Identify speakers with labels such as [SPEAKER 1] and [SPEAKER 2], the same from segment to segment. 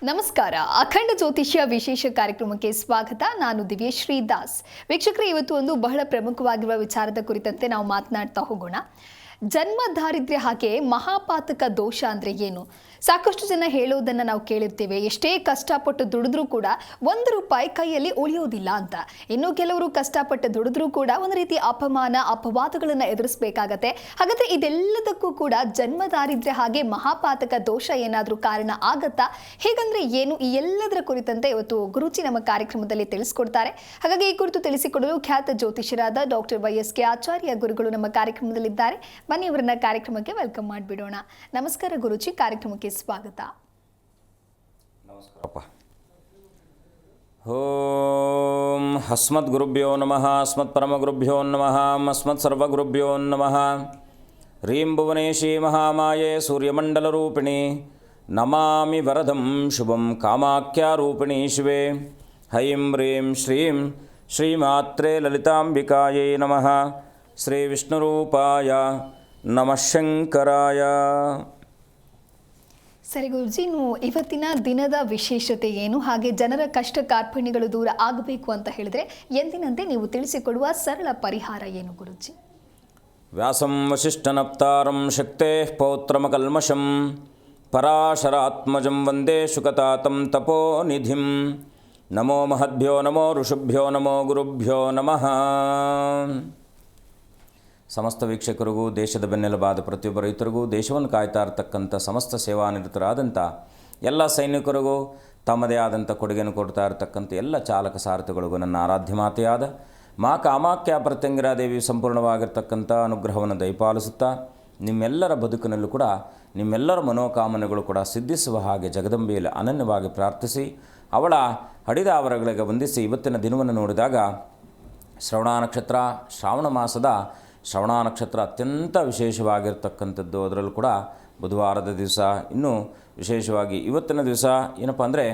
[SPEAKER 1] ನಮಸ್ಕಾರ. ಅಖಂಡ ಜ್ಯೋತಿಷ್ಯ ವಿಶೇಷ ಕಾರ್ಯಕ್ರಮಕ್ಕೆ ಸ್ವಾಗತ. ನಾನು ದಿವ್ಯಶ್ರೀ ದಾಸ್. ವೀಕ್ಷಕರೇ, ಇವತ್ತು ಒಂದು ಬಹಳ ಪ್ರಮುಖವಾಗಿರುವ ವಿಚಾರದ ಕುರಿತಂತೆ ನಾವು ಮಾತನಾಡ್ತಾ ಹೋಗೋಣ. ಜನ್ಮ ದಾರಿದ್ರ್ಯ ಹಾಗೆ ಮಹಾಪಾತಕ ದೋಷ ಅಂದರೆ ಏನು? ಸಾಕಷ್ಟು ಜನ ಹೇಳೋದನ್ನು ನಾವು ಕೇಳಿರ್ತೇವೆ. ಎಷ್ಟೇ ಕಷ್ಟಪಟ್ಟು ದುಡಿದ್ರೂ ಕೂಡ ₹1 ಕೈಯಲ್ಲಿ ಉಳಿಯೋದಿಲ್ಲ ಅಂತ. ಇನ್ನು ಕೆಲವರು ಕಷ್ಟಪಟ್ಟು ದುಡಿದ್ರೂ ಕೂಡ ಒಂದು ರೀತಿ ಅಪಮಾನ ಅಪವಾದಗಳನ್ನು ಎದುರಿಸಬೇಕಾಗತ್ತೆ. ಹಾಗಾದರೆ ಇದೆಲ್ಲದಕ್ಕೂ ಕೂಡ ಜನ್ಮ ದಾರಿದ್ರ್ಯ ಹಾಗೆ ಮಹಾಪಾತಕ ದೋಷ ಏನಾದರೂ ಕಾರಣ ಆಗತ್ತಾ? ಹೇಗಂದ್ರೆ ಏನು? ಈ ಎಲ್ಲದರ ಕುರಿತಂತೆ ಇವತ್ತು ಗುರುಜಿ ನಮ್ಮ ಕಾರ್ಯಕ್ರಮದಲ್ಲಿ ತಿಳಿಸ್ಕೊಡ್ತಾರೆ. ಹಾಗಾಗಿ ಈ ಕುರಿತು ತಿಳಿಸಿಕೊಡಲು ಖ್ಯಾತ ಜ್ಯೋತಿಷರಾದ ಡಾಕ್ಟರ್ YSK ಆಚಾರ್ಯ ಗುರುಗಳು ನಮ್ಮ ಕಾರ್ಯಕ್ರಮದಲ್ಲಿದ್ದಾರೆ. ಬನ್ನಿ ಅವರನ್ನ ಕಾರ್ಯಕ್ರಮಕ್ಕೆ ವೆಲ್ಕಮ್ ಮಾಡಿಬಿಡೋಣ. ನಮಸ್ಕಾರ ಗುರುಜಿ, ಕಾರ್ಯಕ್ರಮಕ್ಕೆ ಸ್ವಾಗತ.
[SPEAKER 2] ನಮಸ್ಕಾರಪ್ಪ. ಓಂ ಅಸ್ಮದ್ ಗುರುಭ್ಯೋ ನಮಃ, ಅಸ್ಮತ್ ಪರಮಗುರುಭ್ಯೋ ನಮಃ, ಅಸ್ಮತ್ ಸರ್ವಗುರುಭ್ಯೋ ನಮಃ. ಹ್ರೀಂ ಭುವನೇಶಿ ಮಹಾಮಾಯೆ ಸೂರ್ಯಮಂಡಲರೂಪಿಣಿ ನಮಾಮಿ ವರದಂ ಶುಭಂ ಕಾಮಾಖ್ಯಾರೂಪಿಣಿ ಶಿವೆ. ಹೈಂ ಹ್ರೀಂ ಶ್ರೀಂ ಶ್ರೀಮಾತ್ರೇ ಲಲಿತಾಂಬಿಕಾಯೇ ನಮಃ. ಶ್ರೀ ವಿಷ್ಣುರೂಪಾಯ ನಮಃ ಶಂಕರಾಯ.
[SPEAKER 1] ಸರಿ ಗುರುಜಿ, ಇವತ್ತಿನ ದಿನದ ವಿಶೇಷತೆ ಏನು, ಹಾಗೆ ಜನರ ಕಷ್ಟ ಕಾರ್ಪಣ್ಯಗಳು ದೂರ ಆಗಬೇಕು ಅಂತ ಹೇಳಿದ್ರೆ ಎಂದಿನಂತೆ ನೀವು ತಿಳಿಸಿಕೊಡುವ ಸರಳ ಪರಿಹಾರ ಏನು ಗುರುಜಿ?
[SPEAKER 2] ವ್ಯಾಸಂ ವಸಿಷ್ಠನಪ್ತಾರಂ ಶಕ್ತೇಃ ಪೌತ್ರಮಕಲ್ಮಷಂ ಪರಾಶರಾತ್ಮಜಂ ವಂದೇ ಶುಕತಾತಂ ತಪೋನಿಧಿಂ. ನಮೋ ಮಹದ್ಭ್ಯೋ ನಮೋ ಋಷುಭ್ಯೋ ನಮೋ ಗುರುಭ್ಯೋ ನಮಃ. ಸಮಸ್ತ ವೀಕ್ಷಕರಿಗೂ, ದೇಶದ ಬೆನ್ನೆಲುಬಾದ ಪ್ರತಿಯೊಬ್ಬ ರೈತರಿಗೂ, ದೇಶವನ್ನು ಕಾಯ್ತಾ ಇರತಕ್ಕಂಥ ಸಮಸ್ತ ಸೇವಾನಿರತರಾದಂಥ ಎಲ್ಲ ಸೈನಿಕರಿಗೂ, ತಮ್ಮದೇ ಆದಂಥ ಕೊಡುಗೆಯನ್ನು ಕೊಡ್ತಾ ಇರತಕ್ಕಂಥ ಎಲ್ಲ ಚಾಲಕ ಸಾರಥಿಗಳಿಗೂ ನನ್ನ ಆರಾಧ್ಯ ಮಾತೆಯಾದ ಮಾ ಕಾಮಾಖ್ಯ ಪ್ರತ್ಯಂಗಿರಾದೇವಿ ಸಂಪೂರ್ಣವಾಗಿರ್ತಕ್ಕಂಥ ಅನುಗ್ರಹವನ್ನು ದಯಪಾಲಿಸುತ್ತಾ ನಿಮ್ಮೆಲ್ಲರ ಬದುಕಿನಲ್ಲೂ ಕೂಡ ನಿಮ್ಮೆಲ್ಲರ ಮನೋಕಾಮನೆಗಳು ಕೂಡ ಸಿದ್ಧಿಸುವ ಹಾಗೆ ಜಗದಂಬೆಯಲ್ಲಿ ಅನನ್ಯವಾಗಿ ಪ್ರಾರ್ಥಿಸಿ ಅವಳ ಹಡಿದ ಆವರಗಳಿಗೆ ವಂದಿಸಿ ಇವತ್ತಿನ ದಿನವನ್ನು ನೋಡಿದಾಗ ಶ್ರವಣ ನಕ್ಷತ್ರ, ಶ್ರಾವಣ ಮಾಸದ ಶ್ರವಣ ನಕ್ಷತ್ರ ಅತ್ಯಂತ ವಿಶೇಷವಾಗಿರ್ತಕ್ಕಂಥದ್ದು. ಅದರಲ್ಲೂ ಕೂಡ ಬುಧವಾರದ ದಿವಸ, ಇನ್ನೂ ವಿಶೇಷವಾಗಿ ಇವತ್ತಿನ ದಿವಸ ಏನಪ್ಪ ಅಂದರೆ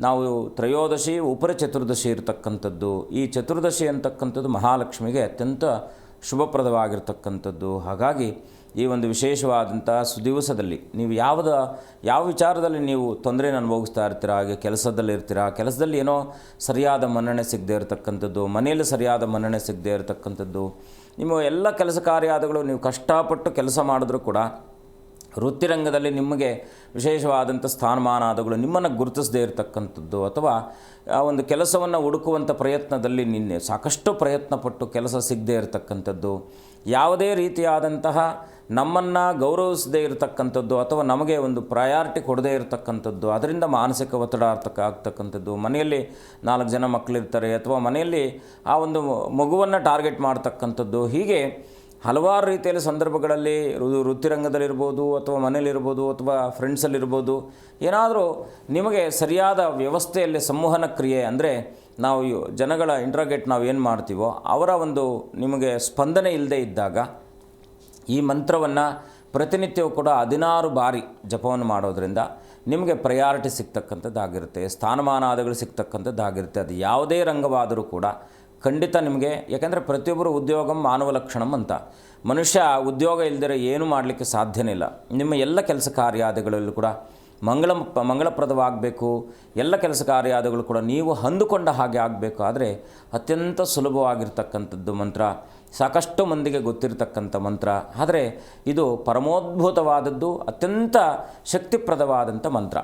[SPEAKER 2] ನಾವು ತ್ರಯೋದಶಿ ಉಪರ ಚತುರ್ದಶಿ ಇರತಕ್ಕಂಥದ್ದು. ಈ ಚತುರ್ದಶಿ ಅಂತಕ್ಕಂಥದ್ದು ಮಹಾಲಕ್ಷ್ಮಿಗೆ ಅತ್ಯಂತ ಶುಭಪ್ರದವಾಗಿರ್ತಕ್ಕಂಥದ್ದು. ಹಾಗಾಗಿ ಈ ಒಂದು ವಿಶೇಷವಾದಂಥ ಸುದಿವಸದಲ್ಲಿ ನೀವು ಯಾವ ವಿಚಾರದಲ್ಲಿ ನೀವು ತೊಂದರೆಯನ್ನು ಅನುಭವಿಸ್ತಾ ಇರ್ತೀರಾ, ಹಾಗೆ ಕೆಲಸದಲ್ಲಿ ಇರ್ತೀರಾ, ಕೆಲಸದಲ್ಲಿ ಏನೋ ಸರಿಯಾದ ಮನ್ನಣೆ ಸಿಗದೇ ಇರತಕ್ಕಂಥದ್ದು, ಮನೆಯಲ್ಲಿ ಸರಿಯಾದ ಮನ್ನಣೆ ಸಿಗದೇ ಇರತಕ್ಕಂಥದ್ದು, ನಿಮ್ಮ ಎಲ್ಲ ಕೆಲಸ ಕಾರ್ಯಾದಿಗಳು ನೀವು ಕಷ್ಟಪಟ್ಟು ಕೆಲಸ ಮಾಡಿದ್ರೂ ಕೂಡ ವೃತ್ತಿರಂಗದಲ್ಲಿ ನಿಮಗೆ ವಿಶೇಷವಾದಂಥ ಸ್ಥಾನಮಾನಾದಗಳು ನಿಮ್ಮನ್ನು ಗುರುತಿಸದೇ ಇರತಕ್ಕಂಥದ್ದು, ಅಥವಾ ಒಂದು ಕೆಲಸವನ್ನು ಹುಡುಕುವಂಥ ಪ್ರಯತ್ನದಲ್ಲಿ ನಿನ್ನೆ ಸಾಕಷ್ಟು ಪ್ರಯತ್ನಪಟ್ಟು ಕೆಲಸ ಸಿಗದೇ ಇರತಕ್ಕಂಥದ್ದು, ಯಾವುದೇ ರೀತಿಯಾದಂತಹ ನಮ್ಮನ್ನು ಗೌರವಿಸದೇ ಇರತಕ್ಕಂಥದ್ದು, ಅಥವಾ ನಮಗೆ ಒಂದು ಪ್ರಯಾರಿಟಿ ಕೊಡದೇ ಇರತಕ್ಕಂಥದ್ದು, ಅದರಿಂದ ಮಾನಸಿಕ ಒತ್ತಡ ಆಗ್ತಕ್ಕಂಥದ್ದು, ಮನೆಯಲ್ಲಿ 4 ಜನ ಮಕ್ಕಳಿರ್ತಾರೆ ಅಥವಾ ಮನೆಯಲ್ಲಿ ಆ ಒಂದು ಮಗುವನ್ನು ಟಾರ್ಗೆಟ್ ಮಾಡ್ತಕ್ಕಂಥದ್ದು, ಹೀಗೆ ಹಲವಾರು ರೀತಿಯಲ್ಲಿ ಸಂದರ್ಭಗಳಲ್ಲಿ ವೃತ್ತಿರಂಗದಲ್ಲಿರ್ಬೋದು ಅಥವಾ ಮನೇಲಿರ್ಬೋದು ಅಥವಾ ಫ್ರೆಂಡ್ಸಲ್ಲಿರ್ಬೋದು ಏನಾದರೂ ನಿಮಗೆ ಸರಿಯಾದ ವ್ಯವಸ್ಥೆಯಲ್ಲಿ ಸಂವಹನ ಕ್ರಿಯೆ ಅಂದರೆ ನಾವು ಜನಗಳ ಇಂಟ್ರಾಗೇಟ್ ನಾವು ಏನು ಮಾಡ್ತೀವೋ ಅವರ ಒಂದು ನಿಮಗೆ ಸ್ಪಂದನೆ ಇಲ್ಲದೆ ಇದ್ದಾಗ ಈ ಮಂತ್ರವನ್ನು ಪ್ರತಿನಿತ್ಯವೂ ಕೂಡ 16 ಬಾರಿ ಜಪವನ್ನು ಮಾಡೋದರಿಂದ ನಿಮಗೆ ಪ್ರಯಾರಿಟಿ ಸಿಗ್ತಕ್ಕಂಥದ್ದಾಗಿರುತ್ತೆ, ಸ್ಥಾನಮಾನಾದಿಗಳು ಸಿಗ್ತಕ್ಕಂಥದ್ದಾಗಿರುತ್ತೆ. ಅದು ಯಾವುದೇ ರಂಗವಾದರೂ ಕೂಡ ಖಂಡಿತ ನಿಮಗೆ, ಯಾಕೆಂದರೆ ಪ್ರತಿಯೊಬ್ಬರು ಉದ್ಯೋಗಂ ಮಾನವ ಲಕ್ಷಣಂ ಅಂತ, ಮನುಷ್ಯ ಉದ್ಯೋಗ ಇಲ್ಲದಿರೋ ಏನೂ ಮಾಡಲಿಕ್ಕೆ ಸಾಧ್ಯನೇ ಇಲ್ಲ. ನಿಮ್ಮ ಎಲ್ಲ ಕೆಲಸ ಕಾರ್ಯಾದಿಗಳಲ್ಲೂ ಕೂಡ ಮಂಗಳಪ್ರದವಾಗಬೇಕು. ಎಲ್ಲ ಕೆಲಸ ಕಾರ್ಯಾದಿಗಳು ಕೂಡ ನೀವು ಅಂದುಕೊಂಡ ಹಾಗೆ ಆಗಬೇಕು. ಆದರೆ ಅತ್ಯಂತ ಸುಲಭವಾಗಿರ್ತಕ್ಕಂಥದ್ದು ಮಂತ್ರ, ಸಾಕಷ್ಟು ಮಂದಿಗೆ ಗೊತ್ತಿರತಕ್ಕಂಥ ಮಂತ್ರ, ಆದರೆ ಇದು ಪರಮೋದ್ಭುತವಾದದ್ದು, ಅತ್ಯಂತ ಶಕ್ತಿಪ್ರದವಾದಂಥ ಮಂತ್ರ.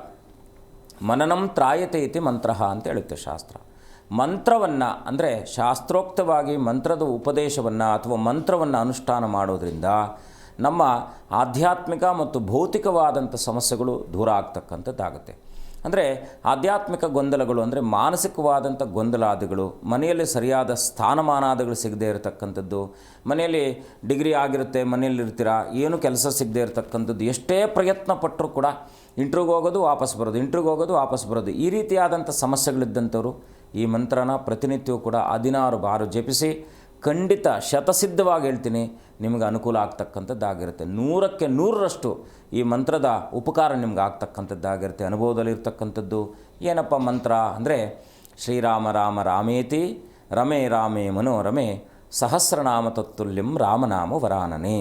[SPEAKER 2] ಮನನಂ ತ್ರಾಯತೆ ಇತಿ ಮಂತ್ರ ಅಂತ ಹೇಳುತ್ತೆ ಶಾಸ್ತ್ರ. ಮಂತ್ರವನ್ನು ಅಂದರೆ ಶಾಸ್ತ್ರೋಕ್ತವಾಗಿ ಮಂತ್ರದ ಉಪದೇಶವನ್ನು ಅಥವಾ ಮಂತ್ರವನ್ನು ಅನುಷ್ಠಾನ ಮಾಡೋದರಿಂದ ನಮ್ಮ ಆಧ್ಯಾತ್ಮಿಕ ಮತ್ತು ಭೌತಿಕವಾದಂಥ ಸಮಸ್ಯೆಗಳು ದೂರ ಆಗ್ತಕ್ಕಂಥದ್ದಾಗುತ್ತೆ. ಅಂದರೆ ಆಧ್ಯಾತ್ಮಿಕ ಗೊಂದಲಗಳು ಅಂದರೆ ಮಾನಸಿಕವಾದಂಥ ಗೊಂದಲಾದಿಗಳು, ಮನೆಯಲ್ಲಿ ಸರಿಯಾದ ಸ್ಥಾನಮಾನಾದಿಗಳು ಸಿಗದೇ ಇರತಕ್ಕಂಥದ್ದು, ಮನೆಯಲ್ಲಿ ಡಿಗ್ರಿ ಆಗಿರುತ್ತೆ, ಮನೆಯಲ್ಲಿರ್ತೀರ, ಏನು ಕೆಲಸ ಸಿಗದೇ ಇರತಕ್ಕಂಥದ್ದು, ಎಷ್ಟೇ ಪ್ರಯತ್ನ ಪಟ್ಟರೂ ಕೂಡ ಇಂಟ್ರ್ಯೂಗೆ ಹೋಗೋದು ವಾಪಸ್ ಬರೋದು, ಈ ರೀತಿಯಾದಂಥ ಸಮಸ್ಯೆಗಳಿದ್ದಂಥವರು ಈ ಮಂತ್ರನ ಪ್ರತಿನಿತ್ಯವೂ ಕೂಡ 16 ಬಾರಿ ಜಪಿಸಿ ಖಂಡಿತ ಶತಸಿದ್ಧವಾಗಿ ಹೇಳ್ತೀನಿ ನಿಮಗೆ ಅನುಕೂಲ ಆಗ್ತಕ್ಕಂಥದ್ದಾಗಿರುತ್ತೆ. 100ಕ್ಕೆ 100ರಷ್ಟು ಈ ಮಂತ್ರದ ಉಪಕಾರ ನಿಮ್ಗೆ ಆಗ್ತಕ್ಕಂಥದ್ದಾಗಿರುತ್ತೆ. ಅನುಭವದಲ್ಲಿರ್ತಕ್ಕಂಥದ್ದು ಏನಪ್ಪ ಮಂತ್ರ ಅಂದರೆ ಶ್ರೀರಾಮ ರಾಮ ರಾಮೇತಿ ರಮೇ ರಾಮೇ ಮನೋರಮೆ ಸಹಸ್ರನಾಮ ತತ್ತುಲ್ಯಂ ರಾಮನಾಮ ವರಾನನೆ.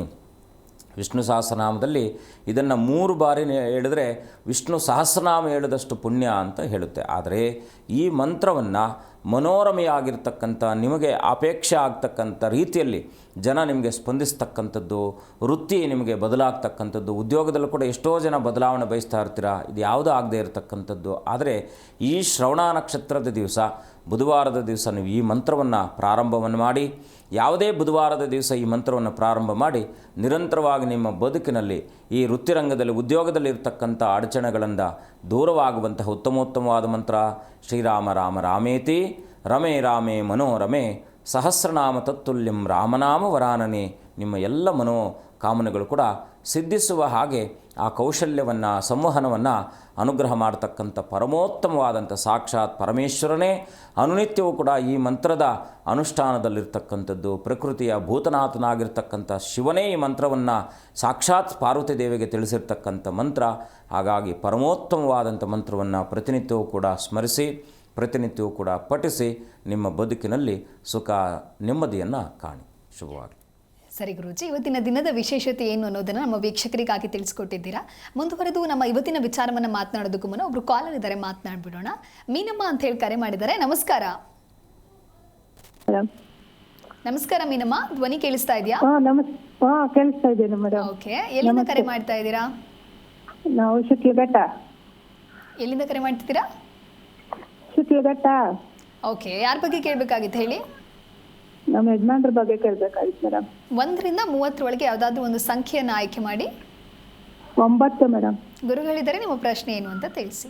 [SPEAKER 2] ವಿಷ್ಣು ಸಹಸ್ರನಾಮದಲ್ಲಿ ಇದನ್ನು 3 ಬಾರಿ ಹೇಳಿದ್ರೆ ವಿಷ್ಣು ಸಹಸ್ರನಾಮ ಹೇಳಿದಷ್ಟು ಪುಣ್ಯ ಅಂತ ಹೇಳುತ್ತೆ. ಆದರೆ ಈ ಮಂತ್ರವನ್ನು ಮನೋರಮೆಯಾಗಿರ್ತಕ್ಕಂಥ, ನಿಮಗೆ ಅಪೇಕ್ಷೆ ಆಗ್ತಕ್ಕಂಥ ರೀತಿಯಲ್ಲಿ ಜನ ನಿಮಗೆ ಸ್ಪಂದಿಸ್ತಕ್ಕಂಥದ್ದು, ವೃತ್ತಿ ನಿಮಗೆ ಬದಲಾಗ್ತಕ್ಕಂಥದ್ದು, ಉದ್ಯೋಗದಲ್ಲೂ ಕೂಡ ಎಷ್ಟೋ ಜನ ಬದಲಾವಣೆ ಬಯಸ್ತಾ ಇರ್ತೀರ, ಇದು ಯಾವುದೂ ಆಗದೇ ಇರತಕ್ಕಂಥದ್ದು. ಆದರೆ ಈ ಶ್ರವಣ ನಕ್ಷತ್ರದ ದಿವಸ, ಬುಧವಾರದ ದಿವಸ ನೀವು ಈ ಮಂತ್ರವನ್ನು ಪ್ರಾರಂಭವನ್ನು ಮಾಡಿ, ಯಾವುದೇ ಬುಧವಾರದ ದಿವಸ ಈ ಮಂತ್ರವನ್ನು ಪ್ರಾರಂಭ ಮಾಡಿ ನಿರಂತರವಾಗಿ ನಿಮ್ಮ ಬದುಕಿನಲ್ಲಿ ಈ ವೃತ್ತಿರಂಗದಲ್ಲಿ, ಉದ್ಯೋಗದಲ್ಲಿ ಇರತಕ್ಕಂಥ ಅಡಚಣೆಗಳಿಂದ ದೂರವಾಗುವಂತಹ ಉತ್ತಮೋತ್ತಮವಾದ ಮಂತ್ರ ಶ್ರೀರಾಮ ರಾಮ ರಾಮೇತಿ ರಮೇ ರಾಮೇ ಮನೋರಮೆ ಸಹಸ್ರನಾಮ ತತ್ತುಲ್ಯಂ ರಾಮನಾಮ ವರಾನನೆ. ನಿಮ್ಮ ಎಲ್ಲ ಕಾಮನೆಗಳು ಕೂಡ ಸಿದ್ಧಿಸುವ ಹಾಗೆ ಆ ಕೌಶಲ್ಯವನ್ನು, ಸಂವಹನವನ್ನು ಅನುಗ್ರಹ ಮಾಡತಕ್ಕಂಥ ಪರಮೋತ್ತಮವಾದಂಥ ಸಾಕ್ಷಾತ್ ಪರಮೇಶ್ವರನೇ ಅನುನಿತ್ಯವೂ ಕೂಡ ಈ ಮಂತ್ರದ ಅನುಷ್ಠಾನದಲ್ಲಿರ್ತಕ್ಕಂಥದ್ದು. ಪ್ರಕೃತಿಯ ಭೂತನಾಥನಾಗಿರ್ತಕ್ಕಂಥ ಶಿವನೇ ಈ ಮಂತ್ರವನ್ನು ಸಾಕ್ಷಾತ್ ಪಾರ್ವತಿ ದೇವಿಗೆ ತಿಳಿಸಿರ್ತಕ್ಕಂಥ ಮಂತ್ರ. ಹಾಗಾಗಿ ಪರಮೋತ್ತಮವಾದಂಥ ಮಂತ್ರವನ್ನು ಪ್ರತಿನಿತ್ಯವೂ ಕೂಡ ಸ್ಮರಿಸಿ, ಪ್ರತಿನಿತ್ಯವೂ ಕೂಡ ಪಠಿಸಿ, ನಿಮ್ಮ ಬದುಕಿನಲ್ಲಿ ಸುಖ ನೆಮ್ಮದಿಯನ್ನು ಕಾಣಿ. ಶುಭವಾಗಲಿ.
[SPEAKER 1] ಸರಿ ಗುರೂಜಿ, ಇವತ್ತಿನ ದಿನದ ವಿಶೇಷತೆ ಏನು ಅನ್ನೋದನ್ನು ನಮ್ಮ ವೀಕ್ಷಕರಿಗಾಗಿ ತಿಳಿಸ್ಕೊಟ್ಟಿದ್ದೀರಾ. ಮುಂದುವರೆದು ನಮ್ಮ ಇವತ್ತಿನ ವಿಚಾರವನ್ನು ಮಾತನಾಡೋದಕ್ಕೂ ಮುನ್ನ ಒಬ್ರು ಕಾಲರ್ ಇದ್ದಾರೆ, ಮಾತನಾಡ್ಬಿಡೋಣ. ಮೀನಮ್ಮ ಅಂತ ಹೇಳಿ ಕರೆ ಮಾಡಿದ್ದಾರೆ. ನಮಸ್ಕಾರ. ನಮಸ್ಕಾರ ಮೀನಮ್ಮ, ಧ್ವನಿ ಕೇಳಿಸ್ತಾ ಇದೆಯಾ?
[SPEAKER 3] ಕೇಳಿಸ್ತಾ ಇದ್ದೇನೆ ಮೇಡಮ್.
[SPEAKER 1] ಓಕೆ, ಎಲ್ಲಿಂದ ಕರೆ ಮಾಡ್ತಾ ಇದ್ದೀರಾ?
[SPEAKER 3] ನಾವು ಶಿಕ್ಲಘಟ್ಟ.
[SPEAKER 1] ಎಲ್ಲಿಂದ ಕರೆ ಮಾಡ್ತಿದ್ದೀರಾ?
[SPEAKER 3] ಶಿಕ್ಲಘಟ್ಟ.
[SPEAKER 1] ಓಕೆ, ಯಾರ ಬಗ್ಗೆ ಕೇಳಬೇಕಾಗಿತ್ತು ಹೇಳಿ?
[SPEAKER 3] ನಮ್ಮ ಯಜಮಾನ್ರ ಬಗ್ಗೆ ಕೇಳಬೇಕಾಗಿತ್ತು ಮೇಡಮ್.
[SPEAKER 1] 1 ರಿಂದ 30 ಒಳಗೆ ಯಾವುದಾದ್ರೂ ಒಂದು ಸಂಖ್ಯೆಯನ್ನು ಆಯ್ಕೆ ಮಾಡಿ.
[SPEAKER 3] 9 ಮೇಡಮ್.
[SPEAKER 1] ಗುರುಗಳಿದ್ದಾರೆ, ನಿಮ್ಮ ಪ್ರಶ್ನೆ ಏನು ಅಂತ ತಿಳಿಸಿ.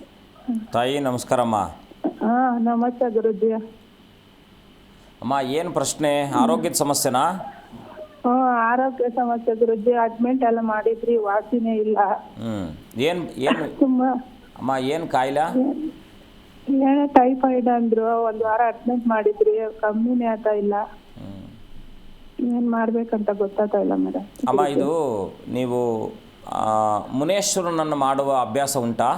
[SPEAKER 2] ತಾಯಿ ನಮಸ್ಕಾರಮ್ಮ.
[SPEAKER 3] ನಮಸ್ತೆ ಗುರುಜಿ.
[SPEAKER 2] ಅಮ್ಮ, ಏನು ಪ್ರಶ್ನೆ? ಆರೋಗ್ಯದ ಸಮಸ್ಯೆನಾ?
[SPEAKER 3] ಆರೋಗ್ಯ ಸಮಸ್ಯೆ ಗುರುಜಿ. ಅಡ್ಮಿಟ್ ಎಲ್ಲ ಮಾಡಿದ್ರಿ, ವಾಸಿನೇ ಇಲ್ಲ.
[SPEAKER 2] ಏನು
[SPEAKER 3] ತುಂಬಾ
[SPEAKER 2] ಅಮ್ಮ, ಏನು ಕಾಯಿಲೆ?
[SPEAKER 3] ಏನೋ ಟೈಫಾಯ್ಡ್ ಅಂದ್ರು, 1 ವಾರ ಅಡ್ಮಿಟ್ ಮಾಡಿದ್ರಿ, ಕಮ್ಮಿನೇ ಆಗ್ತಾ ಇಲ್ಲ. ಏನ್ ಮಾಡ್ಬೇಕಂತ ಗೊತ್ತಾಗ್ತಾ ಇಲ್ಲ ಮೇಡಮ್.
[SPEAKER 2] ಅಮ್ಮ, ಇದು ನೀವು ಮುನೇಶ್ವರನನ್ನು ಮಾಡುವ ಅಭ್ಯಾಸ ಉಂಟಾ?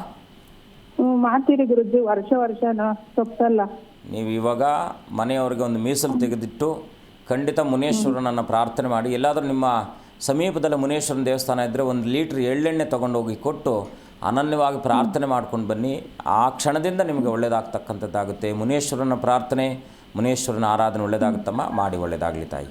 [SPEAKER 3] ಮಾಡ್ತೀರಿ ಗುರುಜಿ, ವರ್ಷನೂ ತಪ್ಪಲ್ಲ.
[SPEAKER 2] ನೀವು ಇವಾಗ ಮನೆಯವರಿಗೆ ಒಂದು ಮೀಸಲು ತೆಗೆದಿಟ್ಟು ಖಂಡಿತ ಮುನೇಶ್ವರನನ್ನು ಪ್ರಾರ್ಥನೆ ಮಾಡಿ. ಎಲ್ಲಾದರೂ ನಿಮ್ಮ ಸಮೀಪದಲ್ಲಿ ಮುನೇಶ್ವರನ ದೇವಸ್ಥಾನ ಇದ್ದರೆ 1 ಲೀಟ್ರ್ ಎಳ್ಳೆಣ್ಣೆ ತೊಗೊಂಡೋಗಿ ಕೊಟ್ಟು ಅನನ್ಯವಾಗಿ ಪ್ರಾರ್ಥನೆ ಮಾಡ್ಕೊಂಡು ಬನ್ನಿ. ಆ ಕ್ಷಣದಿಂದ ನಿಮಗೆ ಒಳ್ಳೆಯದಾಗ್ತಕ್ಕಂಥದ್ದಾಗುತ್ತೆ. ಮುನೇಶ್ವರನ ಪ್ರಾರ್ಥನೆ, ಮುನೇಶ್ವರನ ಆರಾಧನೆ ಒಳ್ಳೆಯದಾಗುತ್ತಮ್ಮ. ಮಾಡಿ, ಒಳ್ಳೆಯದಾಗಲಿ ತಾಯಿ.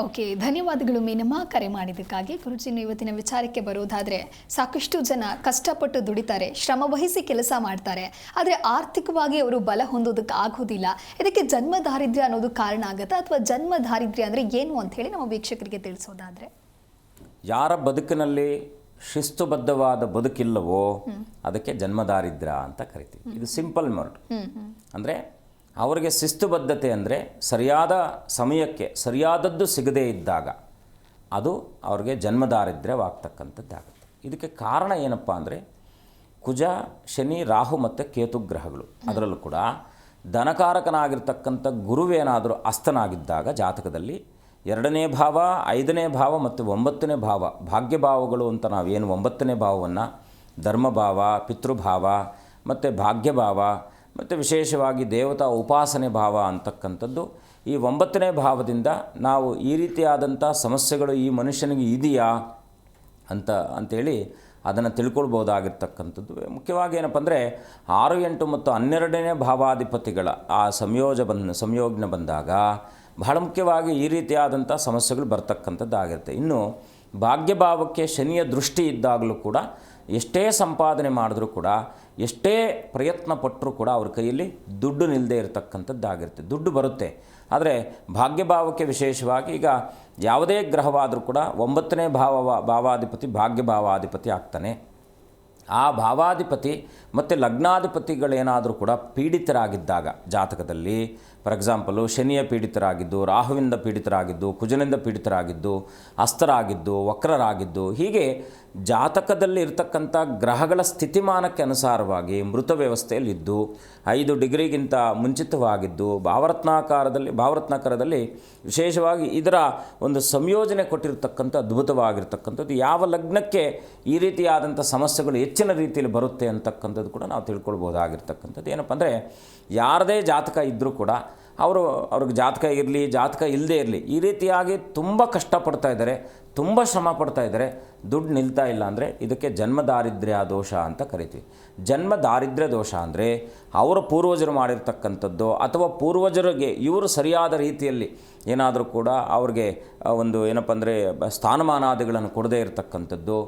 [SPEAKER 1] ಓಕೆ, ಧನ್ಯವಾದಗಳು ಮೀನಮ್ಮ ಕರೆ ಮಾಡಿದ್ದಕ್ಕಾಗಿ. ಗುರುಜಿನ ಇವತ್ತಿನ ವಿಚಾರಕ್ಕೆ ಬರೋದಾದರೆ, ಸಾಕಷ್ಟು ಜನ ಕಷ್ಟಪಟ್ಟು ದುಡಿತಾರೆ, ಶ್ರಮ ವಹಿಸಿ ಕೆಲಸ ಮಾಡ್ತಾರೆ, ಆದರೆ ಆರ್ಥಿಕವಾಗಿ ಅವರು ಬಲ ಹೊಂದೋದಕ್ಕೆ ಆಗೋದಿಲ್ಲ. ಇದಕ್ಕೆ ಜನ್ಮ ದಾರಿದ್ರ್ಯ ಅನ್ನೋದು ಕಾರಣ ಆಗುತ್ತಾ, ಅಥವಾ ಜನ್ಮ ದಾರಿದ್ರ್ಯ ಅಂದರೆ ಏನು ಅಂತ ಹೇಳಿ ನಮ್ಮ ವೀಕ್ಷಕರಿಗೆ ತಿಳಿಸೋದಾದರೆ?
[SPEAKER 2] ಯಾರ ಬದುಕಿನಲ್ಲಿ ಶಿಸ್ತುಬದ್ಧವಾದ ಬದುಕಿಲ್ಲವೋ ಅದಕ್ಕೆ ಜನ್ಮದಾರಿದ್ರ್ಯ ಅಂತ ಕರಿತೀವಿ. ಇದು ಸಿಂಪಲ್ ವರ್ಡ್. ಅಂದರೆ ಅವರಿಗೆ ಶಿಸ್ತುಬದ್ಧತೆ ಅಂದರೆ ಸರಿಯಾದ ಸಮಯಕ್ಕೆ ಸರಿಯಾದದ್ದು ಸಿಗದೇ ಇದ್ದಾಗ ಅದು ಅವ್ರಿಗೆ ಜನ್ಮದಾರಿದ್ರ್ಯವಾಗ್ತಕ್ಕಂಥದ್ದಾಗುತ್ತೆ. ಇದಕ್ಕೆ ಕಾರಣ ಏನಪ್ಪ ಅಂದರೆ ಕುಜ, ಶನಿ, ರಾಹು ಮತ್ತು ಕೇತು ಗ್ರಹಗಳು. ಅದರಲ್ಲೂ ಕೂಡ ಧನಕಾರಕನಾಗಿರ್ತಕ್ಕಂಥ ಗುರುವೇನಾದರೂ ಅಸ್ತನಾಗಿದ್ದಾಗ ಜಾತಕದಲ್ಲಿ 2ನೇ ಭಾವ, 5ನೇ ಭಾವ ಮತ್ತು 9ನೇ ಭಾವ, ಭಾಗ್ಯಭಾವಗಳು ಅಂತ ನಾವೇನು 9ನೇ ಭಾವವನ್ನು ಧರ್ಮಭಾವ, ಪಿತೃಭಾವ ಮತ್ತು ಭಾಗ್ಯಭಾವ ಮತ್ತು ವಿಶೇಷವಾಗಿ ದೇವತಾ ಉಪಾಸನೆ ಭಾವ ಅಂತಕ್ಕಂಥದ್ದು, ಈ 9ನೇ ಭಾವದಿಂದ ನಾವು ಈ ರೀತಿಯಾದಂಥ ಸಮಸ್ಯೆಗಳು ಈ ಮನುಷ್ಯನಿಗೆ ಇದೆಯಾ ಅಂಥೇಳಿ ಅದನ್ನು ತಿಳ್ಕೊಳ್ಬೋದಾಗಿರ್ತಕ್ಕಂಥದ್ದು. ಮುಖ್ಯವಾಗಿ ಏನಪ್ಪ ಅಂದರೆ 6, 8 ಮತ್ತು 12ನೇ ಭಾವಾಧಿಪತಿಗಳ ಆ ಸಂಯೋಜನೆ ಬಂದಾಗ ಬಹಳ ಮುಖ್ಯವಾಗಿ ಈ ರೀತಿಯಾದಂಥ ಸಮಸ್ಯೆಗಳು ಬರ್ತಕ್ಕಂಥದ್ದಾಗಿರುತ್ತೆ. ಇನ್ನು ಭಾಗ್ಯಭಾವಕ್ಕೆ ಶನಿಯ ದೃಷ್ಟಿ ಇದ್ದಾಗಲೂ ಕೂಡ ಎಷ್ಟೇ ಸಂಪಾದನೆ ಮಾಡಿದ್ರೂ ಕೂಡ, ಎಷ್ಟೇ ಪ್ರಯತ್ನ ಪಟ್ಟರೂ ಕೂಡ ಅವ್ರ ಕೈಯಲ್ಲಿ ದುಡ್ಡು ನಿಲ್ಲದೆ ಇರತಕ್ಕಂಥದ್ದಾಗಿರುತ್ತೆ. ದುಡ್ಡು ಬರುತ್ತೆ, ಆದರೆ ಭಾಗ್ಯಭಾವಕ್ಕೆ ವಿಶೇಷವಾಗಿ ಈಗ ಯಾವುದೇ ಗ್ರಹವಾದರೂ ಕೂಡ 9ನೇ ಭಾವಾಧಿಪತಿ ಭಾಗ್ಯಭಾವಾಧಿಪತಿ ಆಗ್ತಾನೆ. ಆ ಭಾವಾಧಿಪತಿ ಮತ್ತು ಲಗ್ನಾಧಿಪತಿಗಳೇನಾದರೂ ಕೂಡ ಪೀಡಿತರಾಗಿದ್ದಾಗ ಜಾತಕದಲ್ಲಿ, ಫಾರ್ ಎಕ್ಸಾಂಪಲು ಶನಿಯ ಪೀಡಿತರಾಗಿದ್ದು, ರಾಹುವಿಂದ ಪೀಡಿತರಾಗಿದ್ದು, ಕುಜನಿಂದ ಪೀಡಿತರಾಗಿದ್ದು, ಅಸ್ತರಾಗಿದ್ದು, ವಕ್ರರಾಗಿದ್ದು, ಹೀಗೆ ಜಾತಕದಲ್ಲಿ ಇರತಕ್ಕಂಥ ಗ್ರಹಗಳ ಸ್ಥಿತಿಮಾನಕ್ಕೆ ಅನುಸಾರವಾಗಿ ಮೃತ ವ್ಯವಸ್ಥೆಯಲ್ಲಿದ್ದು 5 ಡಿಗ್ರಿಗಿಂತ ಮುಂಚಿತವಾಗಿದ್ದು ಭಾವರತ್ನಾಕರದಲ್ಲಿ ವಿಶೇಷವಾಗಿ ಇದರ ಒಂದು ಸಂಯೋಜನೆ ಕೊಟ್ಟಿರತಕ್ಕಂಥ ಅದ್ಭುತವಾಗಿರ್ತಕ್ಕಂಥದ್ದು. ಯಾವ ಲಗ್ನಕ್ಕೆ ಈ ರೀತಿಯಾದಂಥ ಸಮಸ್ಯೆಗಳು ಹೆಚ್ಚಿನ ರೀತಿಯಲ್ಲಿ ಬರುತ್ತೆ ಅಂತಕ್ಕಂಥದ್ದು ಕೂಡ ನಾವು ತಿಳ್ಕೊಳ್ಬೋದಾಗಿರ್ತಕ್ಕಂಥದ್ದು. ಏನಪ್ಪ ಅಂದರೆ ಯಾರದೇ ಜಾತಕ ಇದ್ದರೂ ಕೂಡ ಅವ್ರಿಗೆ ಜಾತಕ ಇರಲಿ ಜಾತಕ ಇಲ್ಲದೇ ಇರಲಿ ಈ ರೀತಿಯಾಗಿ ತುಂಬ ಕಷ್ಟಪಡ್ತಾ ಇದ್ದಾರೆ, ತುಂಬ ಶ್ರಮ ಪಡ್ತಾ ಇದ್ದಾರೆ, ದುಡ್ಡು ನಿಲ್ತಾ ಇಲ್ಲ ಅಂದರೆ ಇದಕ್ಕೆ ಜನ್ಮ ದಾರಿದ್ರ್ಯ ದೋಷ ಅಂತ ಕರಿತೀವಿ. ಜನ್ಮ ದಾರಿದ್ರ್ಯ ದೋಷ ಅಂದರೆ ಅವರ ಪೂರ್ವಜರು ಮಾಡಿರ್ತಕ್ಕಂಥದ್ದು ಅಥವಾ ಪೂರ್ವಜರಿಗೆ ಇವರು ಸರಿಯಾದ ರೀತಿಯಲ್ಲಿ ಏನಾದರೂ ಕೂಡ ಅವ್ರಿಗೆ ಒಂದು ಏನಪ್ಪ ಅಂದರೆ ಸ್ಥಾನಮಾನಾದಿಗಳನ್ನು ಕೊಡದೇ ಇರತಕ್ಕಂಥದ್ದು,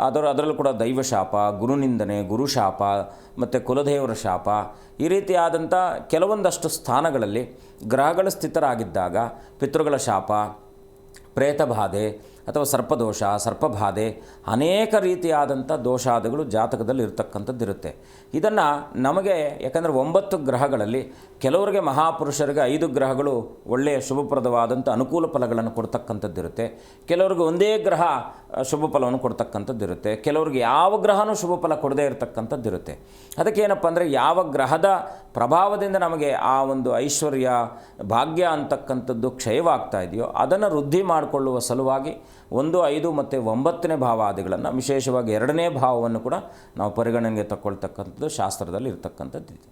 [SPEAKER 2] ಅದರಲ್ಲೂ ಕೂಡ ದೈವಶಾಪ, ಗುರುನಿಂದನೆ, ಗುರುಶಾಪ ಮತ್ತು ಕುಲದೇವರ ಶಾಪ, ಈ ರೀತಿಯಾದಂಥ ಕೆಲವೊಂದಷ್ಟು ಸ್ಥಾನಗಳಲ್ಲಿ ಗ್ರಹಗಳ ಸ್ಥಿತರಾಗಿದ್ದಾಗ ಪಿತೃಗಳ ಶಾಪ, ಪ್ರೇತಬಾಧೆ ಅಥವಾ ಸರ್ಪದೋಷ, ಸರ್ಪಬಾಧೆ, ಅನೇಕ ರೀತಿಯಾದಂಥ ದೋಷಾದಿಗಳು ಜಾತಕದಲ್ಲಿ ಇರತಕ್ಕಂಥದ್ದು ಇರುತ್ತೆ. ಇದನ್ನು ನಮಗೆ ಯಾಕಂದರೆ 9 ಗ್ರಹಗಳಲ್ಲಿ ಕೆಲವರಿಗೆ ಮಹಾಪುರುಷರಿಗೆ 5 ಗ್ರಹಗಳು ಒಳ್ಳೆಯ ಶುಭಪ್ರದವಾದಂಥ ಅನುಕೂಲ ಫಲಗಳನ್ನು ಕೊಡ್ತಕ್ಕಂಥದ್ದು ಇರುತ್ತೆ. ಕೆಲವರಿಗೆ ಒಂದೇ ಗ್ರಹ ಶುಭ ಫಲವನ್ನು ಕೊಡ್ತಕ್ಕಂಥದ್ದು ಇರುತ್ತೆ. ಕೆಲವರಿಗೆ ಯಾವ ಗ್ರಹನೂ ಶುಭ ಫಲ ಕೊಡದೇ ಇರತಕ್ಕಂಥದ್ದು ಇರುತ್ತೆ. ಅದಕ್ಕೇನಪ್ಪ ಅಂದರೆ ಯಾವ ಗ್ರಹದ ಪ್ರಭಾವದಿಂದ ನಮಗೆ ಆ ಒಂದು ಐಶ್ವರ್ಯ ಭಾಗ್ಯ ಅಂತಕ್ಕಂಥದ್ದು ಕ್ಷಯವಾಗ್ತಾ ಇದೆಯೋ ಅದನ್ನು ವೃದ್ಧಿ ಮಾಡಿಕೊಳ್ಳುವ ಸಲುವಾಗಿ 1, 5 ಮತ್ತು 9ನೇ ಭಾವಾದಿಗಳನ್ನು, ವಿಶೇಷವಾಗಿ 2ನೇ ಭಾವವನ್ನು ಕೂಡ ನಾವು ಪರಿಗಣನೆಗೆ ತಗೊಳ್ತಕ್ಕಂಥದ್ದು ಶಾಸ್ತ್ರದಲ್ಲಿ ಇರ್ತಕ್ಕಂಥದ್ದು ಇದೆ.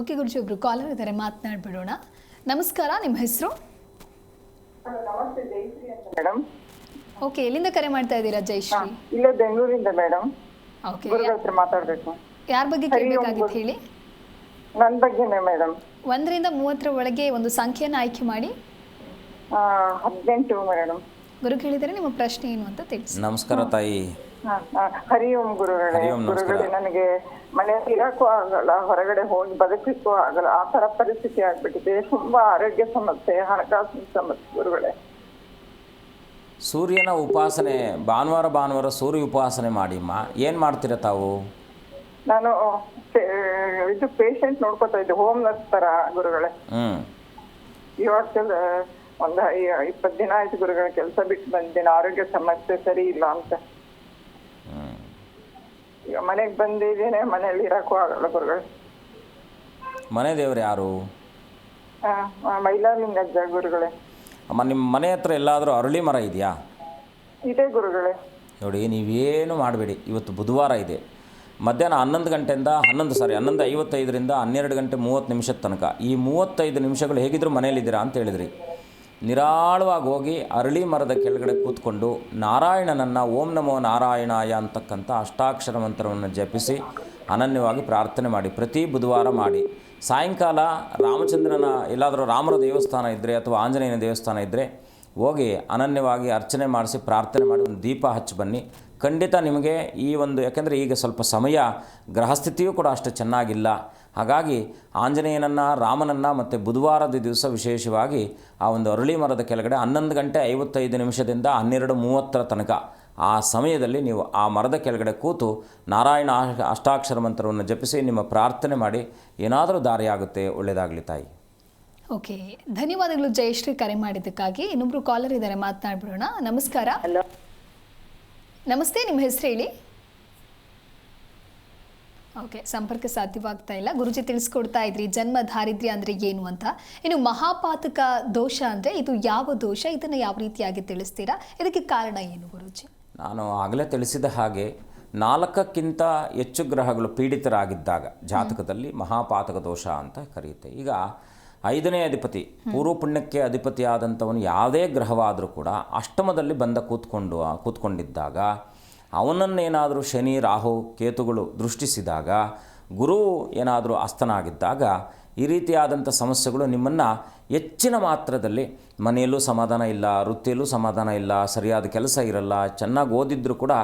[SPEAKER 1] ಓಕೆ ಗುರುಜಿ, ಒಬ್ರು ಕಾಲರ್ ಇದ್ದಾರೆ, ಮಾತನಾಡ್ಬಿಡೋಣ. ನಮಸ್ಕಾರ, ನಿಮ್ಮ ಹೆಸರು?
[SPEAKER 3] ನಮಸ್ತೆ, ಜಯಶ್ರೀ ಅಂತ ಮೇಡಮ್.
[SPEAKER 1] ಓಕೆ, ಎಲ್ಲಿಂದ ಕರೆ ಮಾಡ್ತಾ ಇದ್ದೀರಾ ಜಯಶ್ರೀ?
[SPEAKER 3] ಇಲ್ಲೇ ಬೆಂಗಳೂರಿಂದ ಮೇಡಮ್.
[SPEAKER 1] ಓಕೆ,
[SPEAKER 3] ಗುರುಗಳ ಹತ್ರ ಮಾತಾಡ್ಬೇಕು.
[SPEAKER 1] ಯಾರ ಬಗ್ಗೆ ಕೇಳಬೇಕಾಗಿತ್ತು ಹೇಳಿ?
[SPEAKER 3] ನನ್ನ ಬಗ್ಗೆನೇ ಮೇಡಮ್.
[SPEAKER 1] 1 ರಿಂದ 30 ಒಳಗೆ ಒಂದು ಸಂಖ್ಯೆಯನ್ನು ಆಯ್ಕೆ ಮಾಡಿ.
[SPEAKER 3] 18 ಮೇಡಮ್.
[SPEAKER 1] ಗುರು ಕೇಳಿದರೆ ನಿಮ್ಮ ಪ್ರಶ್ನೆ ಏನು ಅಂತ ತಿಳಿಸಿ.
[SPEAKER 2] ನಮಸ್ಕಾರ ತಾಯಿ.
[SPEAKER 3] ಹರಿ ಓಂ ಗುರುಗಳೇ. ಗುರುಗಳೇ, ನನಗೆ ಮನೆಯಲ್ಲಿ ಇರಕ್ಕೂ ಆಗಲ್ಲ, ಹೊರಗಡೆ ಹೋಗಿ ಬದುಕಕ್ಕೂ ಆಗಲ್ಲ, ಆ ಥರ ಪರಿಸ್ಥಿತಿ ಆಗ್ಬಿಟ್ಟಿದೆ. ತುಂಬಾ ಆರೋಗ್ಯ ಸಮಸ್ಯೆ, ಹಣಕಾಸಿನ ಸಮಸ್ಯೆ ಗುರುಗಳೇ.
[SPEAKER 2] ಸೂರ್ಯನ ಉಪಾಸನೆ ಭಾನುವಾರ ಸೂರ್ಯ ಉಪಾಸನೆ ಮಾಡಿಮ್ಮ. ಏನು ಮಾಡ್ತೀರ ತಾವು?
[SPEAKER 3] ನಾನು ಇದು ಪೇಷಂಟ್ ನೋಡ್ಕೊತಾ ಇದ್ದೆ, ಹೋಮ್ ನರ್ಸ್ ಥರ ಗುರುಗಳೇ. ಇವಾಗ ಒಂದು 20 ದಿನ ಆಯ್ತು ಗುರುಗಳ, ಕೆಲಸ ಬಿಟ್ಟು ಬಂದಿದ್ದೀನಿ. ಆರೋಗ್ಯ ಸಮಸ್ಯೆ ಸರಿ ಇಲ್ಲ ಅಂತ. ಈಗ ಮನೆಗೆ ಬಂದಿದ್ದೇನೆ, ಮನೆಯಲ್ಲಿ ಇರಕ್ಕೂ ಆಗಲ್ಲ ಗುರುಗಳು.
[SPEAKER 2] ಮನೆ ದೇವರು ಯಾರು?
[SPEAKER 3] ಮೈಲಾರಲಿಂಗಜ್ಜ ಗುರುಗಳೇ.
[SPEAKER 2] ಅಮ್ಮ, ನಿಮ್ಮ ಮನೆ ಹತ್ರ ಎಲ್ಲಾದರೂ ಅರಳಿ ಮರ ಇದೆಯಾ?
[SPEAKER 3] ಇದೆ ಗುರುಗಳೇ.
[SPEAKER 2] ನೋಡಿ, ನೀವೇನು ಮಾಡಬೇಡಿ. ಇವತ್ತು ಬುಧವಾರ ಇದೆ. ಮಧ್ಯಾಹ್ನ 11 ಗಂಟೆಯಿಂದ 11:55ರಿಂದ 12 ಗಂಟೆ 30 ನಿಮಿಷದ ತನಕ, ಈ 35 ನಿಮಿಷಗಳು ಹೇಗಿದ್ದರೂ ಮನೇಲಿದ್ದೀರಾ ಅಂತ ಹೇಳಿದ್ರಿ. ನಿರಾಳವಾಗಿ ಹೋಗಿ ಅರಳಿ ಮರದ ಕೆಳಗಡೆ ಕೂತ್ಕೊಂಡು ನಾರಾಯಣನನ್ನು ಓಂ ನಮೋ ನಾರಾಯಣಾಯ ಅಂತಕ್ಕಂಥ ಅಷ್ಟಾಕ್ಷರ ಮಂತ್ರವನ್ನು ಜಪಿಸಿ ಅನನ್ಯವಾಗಿ ಪ್ರಾರ್ಥನೆ ಮಾಡಿ. ಪ್ರತಿ ಬುಧವಾರ ಮಾಡಿ. ಸಾಯಂಕಾಲ ರಾಮಚಂದ್ರನ ಎಲ್ಲಾದರೂ ರಾಮರ ದೇವಸ್ಥಾನ ಇದ್ದರೆ ಅಥವಾ ಆಂಜನೇಯನ ದೇವಸ್ಥಾನ ಇದ್ದರೆ ಹೋಗಿ ಅನನ್ಯವಾಗಿ ಅರ್ಚನೆ ಮಾಡಿಸಿ ಪ್ರಾರ್ಥನೆ ಮಾಡಿ ಒಂದು ದೀಪ ಹಚ್ಚಿ ಬನ್ನಿ. ಖಂಡಿತ ನಿಮಗೆ ಈ ಒಂದು, ಯಾಕೆಂದರೆ ಈಗ ಸ್ವಲ್ಪ ಸಮಯ ಗ್ರಹಸ್ಥಿತಿಯೂ ಕೂಡ ಅಷ್ಟು ಚೆನ್ನಾಗಿಲ್ಲ. ಹಾಗಾಗಿ ಆಂಜನೇಯನನ್ನು, ರಾಮನನ್ನು ಮತ್ತು ಬುಧವಾರದ ದಿವಸ ವಿಶೇಷವಾಗಿ ಆ ಒಂದು ಅರಳಿ ಮರದ ಕೆಳಗಡೆ 11:55 12:30 ತನಕ ಆ ಸಮಯದಲ್ಲಿ ನೀವು ಆ ಮರದ ಕೆಳಗಡೆ ಕೂತು ನಾರಾಯಣ ಅಷ್ಟಾಕ್ಷರ ಮಂತ್ರವನ್ನು ಜಪಿಸಿ ನಿಮ್ಮ ಪ್ರಾರ್ಥನೆ ಮಾಡಿ. ಏನಾದರೂ ದಾರಿಯಾಗುತ್ತೆ. ಒಳ್ಳೆಯದಾಗಲಿ ತಾಯಿ.
[SPEAKER 1] ಓಕೆ, ಧನ್ಯವಾದಗಳು ಜಯಶ್ರೀ ಕರೆ ಮಾಡಿದ್ದಕ್ಕಾಗಿ. ಇನ್ನೊಬ್ರು ಕಾಲರ್ ಇದ್ದಾರೆ, ಮಾತನಾಡ್ಬಿಡೋಣ. ನಮಸ್ಕಾರ.
[SPEAKER 3] ಹಲೋ,
[SPEAKER 1] ನಮಸ್ತೆ, ನಿಮ್ಮ ಹೆಸರು ಹೇಳಿ? ಓಕೆ, ಸಂಪರ್ಕ ಸಾಧ್ಯವಾಗ್ತಾ ಇಲ್ಲ. ಗುರುಜಿ ತಿಳಿಸ್ಕೊಡ್ತಾ ಇದ್ರಿ ಜನ್ಮ ದಾರಿದ್ರ್ಯ ಅಂದರೆ ಏನು ಅಂತ. ಇನ್ನು ಮಹಾಪಾತಕ ದೋಷ ಅಂದರೆ ಇದು ಯಾವ ದೋಷ? ಇದನ್ನು ಯಾವ ರೀತಿಯಾಗಿ ತಿಳಿಸ್ತೀರಾ? ಇದಕ್ಕೆ ಕಾರಣ ಏನು ಗುರುಜಿ?
[SPEAKER 2] ನಾನು ಆಗಲೇ ತಿಳಿಸಿದ ಹಾಗೆ 4ಕ್ಕಿಂತ ಹೆಚ್ಚು ಗ್ರಹಗಳು ಪೀಡಿತರಾಗಿದ್ದಾಗ ಜಾತಕದಲ್ಲಿ ಮಹಾಪಾತಕ ದೋಷ ಅಂತ ಕರೆಯುತ್ತೆ. ಈಗ 5ನೇ ಅಧಿಪತಿ, ಪೂರ್ವ ಪುಣ್ಯಕ್ಕೆ ಅಧಿಪತಿಯಾದಂಥವನು ಯಾವುದೇ ಗ್ರಹವಾದರೂ ಕೂಡ ಅಷ್ಟಮದಲ್ಲಿ ಬಂದ ಕೂತ್ಕೊಂಡಿದ್ದಾಗ ಅವನನ್ನೇನಾದರೂ ಶನಿ, ರಾಹು, ಕೇತುಗಳು ದೃಷ್ಟಿಸಿದಾಗ, ಗುರು ಏನಾದರೂ ಅಸ್ತನಾಗಿದ್ದಾಗ ಈ ರೀತಿಯಾದಂಥ ಸಮಸ್ಯೆಗಳು ನಿಮ್ಮನ್ನು ಹೆಚ್ಚಿನ ಮಾತ್ರದಲ್ಲಿ ಮನೆಯಲ್ಲೂ ಸಮಾಧಾನ ಇಲ್ಲ, ವೃತ್ತಿಯಲ್ಲೂ ಸಮಾಧಾನ ಇಲ್ಲ, ಸರಿಯಾದ ಕೆಲಸ ಇರಲ್ಲ, ಚೆನ್ನಾಗಿ ಓದಿದ್ರೂ ಕೂಡ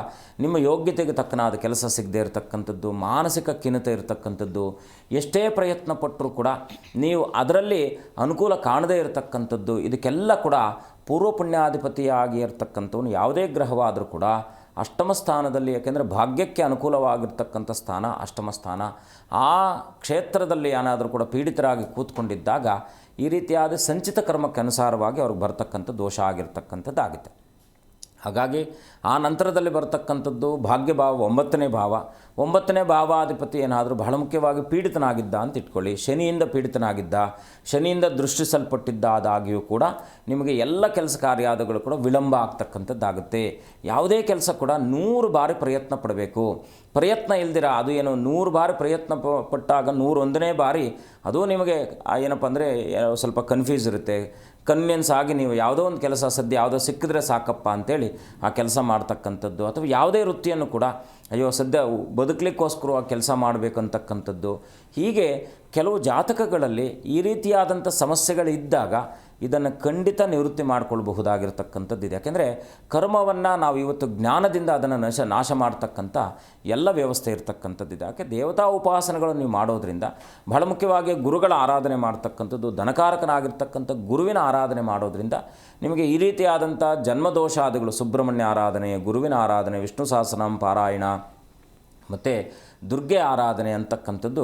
[SPEAKER 2] ನಿಮ್ಮ ಯೋಗ್ಯತೆಗೆ ತಕ್ಕನಾದ ಕೆಲಸ ಸಿಗದೇ ಇರತಕ್ಕಂಥದ್ದು, ಮಾನಸಿಕ ಖಿನ್ನತೆ ಇರತಕ್ಕಂಥದ್ದು, ಎಷ್ಟೇ ಪ್ರಯತ್ನ ಪಟ್ಟರೂ ಕೂಡ ನೀವು ಅದರಲ್ಲಿ ಅನುಕೂಲ ಕಾಣದೇ ಇರತಕ್ಕಂಥದ್ದು, ಇದಕ್ಕೆಲ್ಲ ಕೂಡ ಪೂರ್ವ ಪುಣ್ಯಾಧಿಪತಿಯಾಗಿ ಇರತಕ್ಕಂಥವನು ಯಾವುದೇ ಗ್ರಹವಾದರೂ ಕೂಡ ಅಷ್ಟಮ ಸ್ಥಾನದಲ್ಲಿ, ಯಾಕೆಂದರೆ ಭಾಗ್ಯಕ್ಕೆ ಅನುಕೂಲವಾಗಿರ್ತಕ್ಕಂಥ ಸ್ಥಾನ ಅಷ್ಟಮ ಸ್ಥಾನ, ಆ ಕ್ಷೇತ್ರದಲ್ಲಿ ಏನಾದರೂ ಕೂಡ ಪೀಡಿತರಾಗಿ ಕೂತ್ಕೊಂಡಿದ್ದಾಗ ಈ ರೀತಿಯಾದ ಸಂಚಿತ ಕರ್ಮಕ್ಕೆ ಅನುಸಾರವಾಗಿ ಅವ್ರಿಗೆ ಬರ್ತಕ್ಕಂಥ ದೋಷ ಆಗಿರ್ತಕ್ಕಂಥದ್ದಾಗುತ್ತೆ. ಹಾಗಾಗಿ ಆ ನಂತರದಲ್ಲಿ ಬರ್ತಕ್ಕಂಥದ್ದು ಭಾಗ್ಯಭಾವ 9ನೇ ಭಾವ. 9ನೇ ಭಾವಾಧಿಪತಿ ಏನಾದರೂ ಬಹಳ ಮುಖ್ಯವಾಗಿ ಪೀಡಿತನಾಗಿದ್ದ ಅಂತ ಇಟ್ಕೊಳ್ಳಿ, ಶನಿಯಿಂದ ಪೀಡಿತನಾಗಿದ್ದ, ಶನಿಯಿಂದ ದೃಷ್ಟಿಸಲ್ಪಟ್ಟಿದ್ದಾದಾಗಿಯೂ ಕೂಡ ನಿಮಗೆ ಎಲ್ಲ ಕೆಲಸ ಕಾರ್ಯಾದಿಗಳು ಕೂಡ ವಿಳಂಬ ಆಗ್ತಕ್ಕಂಥದ್ದಾಗುತ್ತೆ. ಯಾವುದೇ ಕೆಲಸ ಕೂಡ 100 ಬಾರಿ ಪ್ರಯತ್ನ ಪಡಬೇಕು. ಪ್ರಯತ್ನ ಇಲ್ದಿರ ಅದು ಏನು 100 ಬಾರಿ ಪ್ರಯತ್ನ ಪಟ್ಟಾಗ 101ನೇ ಬಾರಿ ಅದು ನಿಮಗೆ ಏನಪ್ಪ ಅಂದರೆ ಸ್ವಲ್ಪ ಕನ್ಫ್ಯೂಸ್ ಇರುತ್ತೆ. ಕನ್ವಿನ್ಸ್ ಆಗಿ ನೀವು ಯಾವುದೋ ಒಂದು ಕೆಲಸ ಸದ್ಯ ಯಾವುದೋ ಸಿಕ್ಕಿದ್ರೆ ಸಾಕಪ್ಪ ಅಂತೇಳಿ ಆ ಕೆಲಸ ಮಾಡ್ತಕ್ಕಂಥದ್ದು, ಅಥವಾ ಯಾವುದೇ ವೃತ್ತಿಯನ್ನು ಕೂಡ ಅಯ್ಯೋ ಸದ್ಯ ಬದುಕಲಿಕ್ಕೋಸ್ಕರ ಆ ಕೆಲಸ ಮಾಡಬೇಕಂತಕ್ಕಂಥದ್ದು. ಹೀಗೆ ಕೆಲವು ಜಾತಕಗಳಲ್ಲಿ ಈ ರೀತಿಯಾದಂಥ ಸಮಸ್ಯೆಗಳಿದ್ದಾಗ ಇದನ್ನು ಖಂಡಿತ ನಿವೃತ್ತಿ ಮಾಡಿಕೊಳ್ಬಹುದಾಗಿರ್ತಕ್ಕಂಥದ್ದಿದೆ. ಯಾಕೆಂದರೆ ಕರ್ಮವನ್ನು ನಾವು ಇವತ್ತು ಜ್ಞಾನದಿಂದ ಅದನ್ನು ನಾಶ ಮಾಡ್ತಕ್ಕಂಥ ಎಲ್ಲ ವ್ಯವಸ್ಥೆ ಇರತಕ್ಕಂಥದ್ದಿದೆ. ಯಾಕೆ ದೇವತಾ ಉಪಾಸನೆಗಳನ್ನು ನೀವು ಮಾಡೋದ್ರಿಂದ, ಬಹಳ ಮುಖ್ಯವಾಗಿ ಗುರುಗಳ ಆರಾಧನೆ ಮಾಡ್ತಕ್ಕಂಥದ್ದು, ಧನಕಾರಕನಾಗಿರ್ತಕ್ಕಂಥ ಗುರುವಿನ ಆರಾಧನೆ ಮಾಡೋದ್ರಿಂದ ನಿಮಗೆ ಈ ರೀತಿಯಾದಂಥ ಜನ್ಮದೋಷಾದಿಗಳು, ಸುಬ್ರಹ್ಮಣ್ಯ ಆರಾಧನೆ, ಗುರುವಿನ ಆರಾಧನೆ, ವಿಷ್ಣು ಸಹಸ್ರನಾಮ ಪಾರಾಯಣ ಮತ್ತು ದುರ್ಗೆ ಆರಾಧನೆ ಅಂತಕ್ಕಂಥದ್ದು,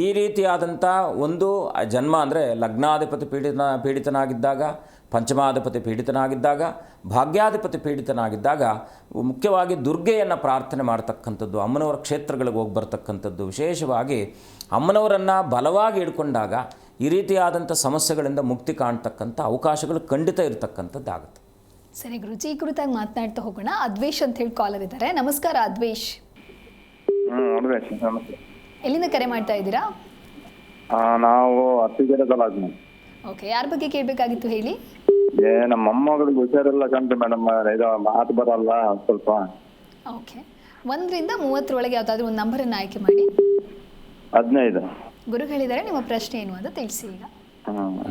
[SPEAKER 2] ಈ ರೀತಿಯಾದಂಥ ಒಂದು ಜನ್ಮ ಅಂದರೆ ಲಗ್ನಾಧಿಪತಿ ಪೀಡಿತನಾಗಿದ್ದಾಗ, ಪಂಚಮಾಧಿಪತಿ ಪೀಡಿತನಾಗಿದ್ದಾಗ, ಭಾಗ್ಯಾಧಿಪತಿ ಪೀಡಿತನಾಗಿದ್ದಾಗ ಮುಖ್ಯವಾಗಿ ದುರ್ಗೆಯನ್ನು ಪ್ರಾರ್ಥನೆ ಮಾಡ್ತಕ್ಕಂಥದ್ದು, ಅಮ್ಮನವರ ಕ್ಷೇತ್ರಗಳಿಗೆ ಹೋಗಿ ಬರ್ತಕ್ಕಂಥದ್ದು, ವಿಶೇಷವಾಗಿ ಅಮ್ಮನವರನ್ನು ಬಲವಾಗಿ ಇಟ್ಕೊಂಡಾಗ ಈ ರೀತಿಯಾದಂಥ ಸಮಸ್ಯೆಗಳಿಂದ ಮುಕ್ತಿ ಕಾಣ್ತಕ್ಕಂಥ ಅವಕಾಶಗಳು ಖಂಡಿತ ಇರತಕ್ಕಂಥದ್ದಾಗುತ್ತೆ.
[SPEAKER 1] ಸರಿ ಗುರುಜಿ, ಈ ಕುರಿತಾಗಿ ಮಾತನಾಡ್ತಾ ಹೋಗೋಣ. ಅದ್ವೇಶ್ ಅಂತ ಹೇಳಿ ಕಾಲರ್ ಇದ್ದಾರೆ. ನಮಸ್ಕಾರ ಅದ್ವೇಶ್.
[SPEAKER 4] ನಮಸ್ತೆ.
[SPEAKER 1] ಎಲ್ಲಿಂದ ಕರೆ ಮಾಡ್ತಾ ಇದ್ದೀರಾ?
[SPEAKER 4] ನಾವು ಹತ್ತಿಗೆರೆ ತಾಲೂಕು.
[SPEAKER 1] ಓಕೆ, ಯಾರ ಬಗ್ಗೆ ಕೇಳಬೇಕಾಗಿತ್ತು ಹೇಳಿ.
[SPEAKER 4] ನಮ್ಮ ಮೊಮ್ಮಗಳಿಗೆ ಹುಷಾರಿಲ್ಲ ಕಂತು ಮೇಡಮ್, ಇದು ಮಾತು ಬರಲ್ಲ ಸ್ವಲ್ಪ.
[SPEAKER 1] ಓಕೆ, 1ರಿಂದ 30 ಯಾವುದಾದ್ರೂ ಒಂದು ನಂಬರನ್ನು ಆಯ್ಕೆ ಮಾಡಿ.
[SPEAKER 4] 15.
[SPEAKER 1] ಗುರುಗಳಿದ್ದಾರೆ, ನಿಮ್ಮ ಪ್ರಶ್ನೆ ಏನು ಅಂತ ತಿಳಿಸಿ ಈಗ.